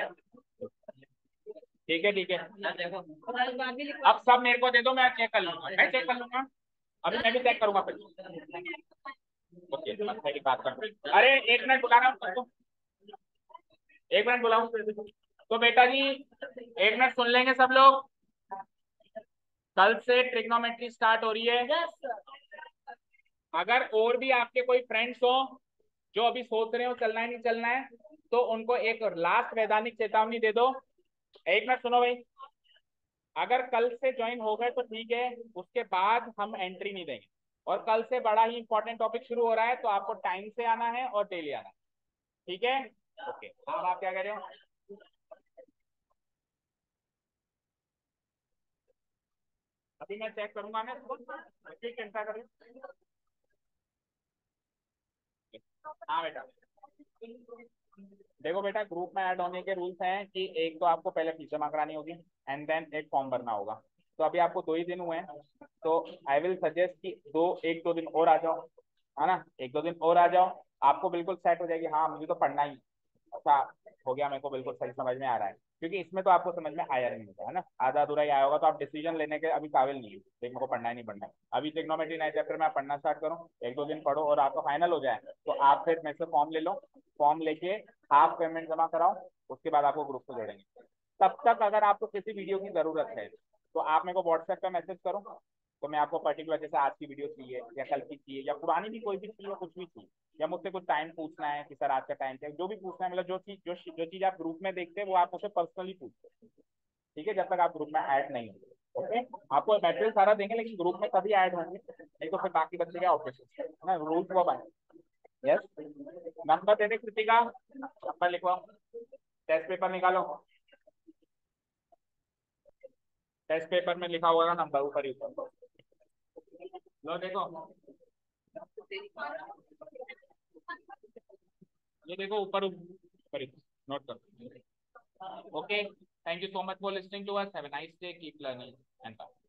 ठीक है ठीक है, अब सब मेरे को दे दो, मैं चेक कर लूंगा, मैं चेक कर लूंगा, अभी मैं भी चेक करूंगा फिर। ओके अच्छा की बात कर, अरे 1 मिनट बुला रहा हूँ, 1 मिनट बुलाऊं। तो बेटा जी 1 मिनट सुन लेंगे सब लोग, कल से ट्रिग्नोमेट्री स्टार्ट हो रही है। अगर और भी आपके कोई फ्रेंड्स हो जो अभी सोच रहे हो चलना है नहीं चलना है, तो उनको एक लास्ट वैधानिक चेतावनी दे दो। 1 मिनट सुनो भाई, अगर कल से ज्वाइन हो गए तो ठीक है, उसके बाद हम एंट्री नहीं देंगे। और कल से बड़ा ही इंपॉर्टेंट टॉपिक शुरू हो रहा है, तो आपको टाइम से आना है और डेली आना है, ठीक है। ओके, अब आप क्या कह रहे हो? अभी मैं चेक करूंगा, मैं ठीक चिंता करूँ। हाँ बेटा, देखो बेटा, ग्रुप में ऐड होने के रूल्स हैं कि एक तो आपको पहले फीस जमा करानी होगी, एंड देन एक फॉर्म भरना होगा। तो अभी आपको 2 ही दिन हुए हैं, तो आई विल सजेस्ट कि 1-2 दिन और आ जाओ, है ना, 1-2 दिन और आ जाओ, आपको बिल्कुल सेट हो जाएगी, हाँ मुझे तो पढ़ना ही है। अच्छा, हो गया, मेरे को बिल्कुल सही समझ में आ रहा है, क्योंकि इसमें तो आपको समझ में आया नहीं होगा, है ना, आधा अधूरा ही आया होगा, तो आप डिसीजन लेने के अभी काबिल नहीं है, देख मेरे को पढ़ना है नहीं पढ़ना है। अभी ट्रिग्नोमेट्री नए चैप्टर में आप पढ़ना स्टार्ट करो, 1-2 दिन पढ़ो और आपका फाइनल हो जाए, तो आप फिर मेरे से फॉर्म ले लो, फॉर्म लेके हाफ पेमेंट जमा कराओ, उसके बाद आपको ग्रुप से जोड़ेंगे। तब तक अगर आपको किसी वीडियो की जरूरत है तो आप मेरे को व्हाट्सएप पे मैसेज करो, तो मैं आपको पर्टिकुलर, जैसे आज की वीडियो चाहिए या कल की चाहिए या पुरानी भी कोई भी चाहिए, कुछ भी चाहिए, या मुझसे कुछ टाइम पूछना है कि सर आज का टाइम चाहिए, जो भी पूछना है, मतलब जो चीज आप ग्रुप में देखते हैं वो आप मुझसे पर्सनली पूछते हैं, ठीक है, जब तक आप ग्रुप में ऐड नहीं हो। ओके, आपको मटेरियल सारा देंगे, लेकिन ग्रुप में तभी ऐड होंगे, नहीं तो फिर बाकी बच्चे क्या ऑपरेशन है ना, रूल्स वो बने। यस, नंबर दे दे कृतिका, नंबर लिखवाओ, टेस्ट पेपर निकालो, टेस्ट पेपर में लिखा होगा नंबर ऊपर ही ऊपर, लो देखो, ये देखो ऊपर ऊपर ही, नोट करो। Okay, thank you so much for listening to us, have a nice day, keep learning and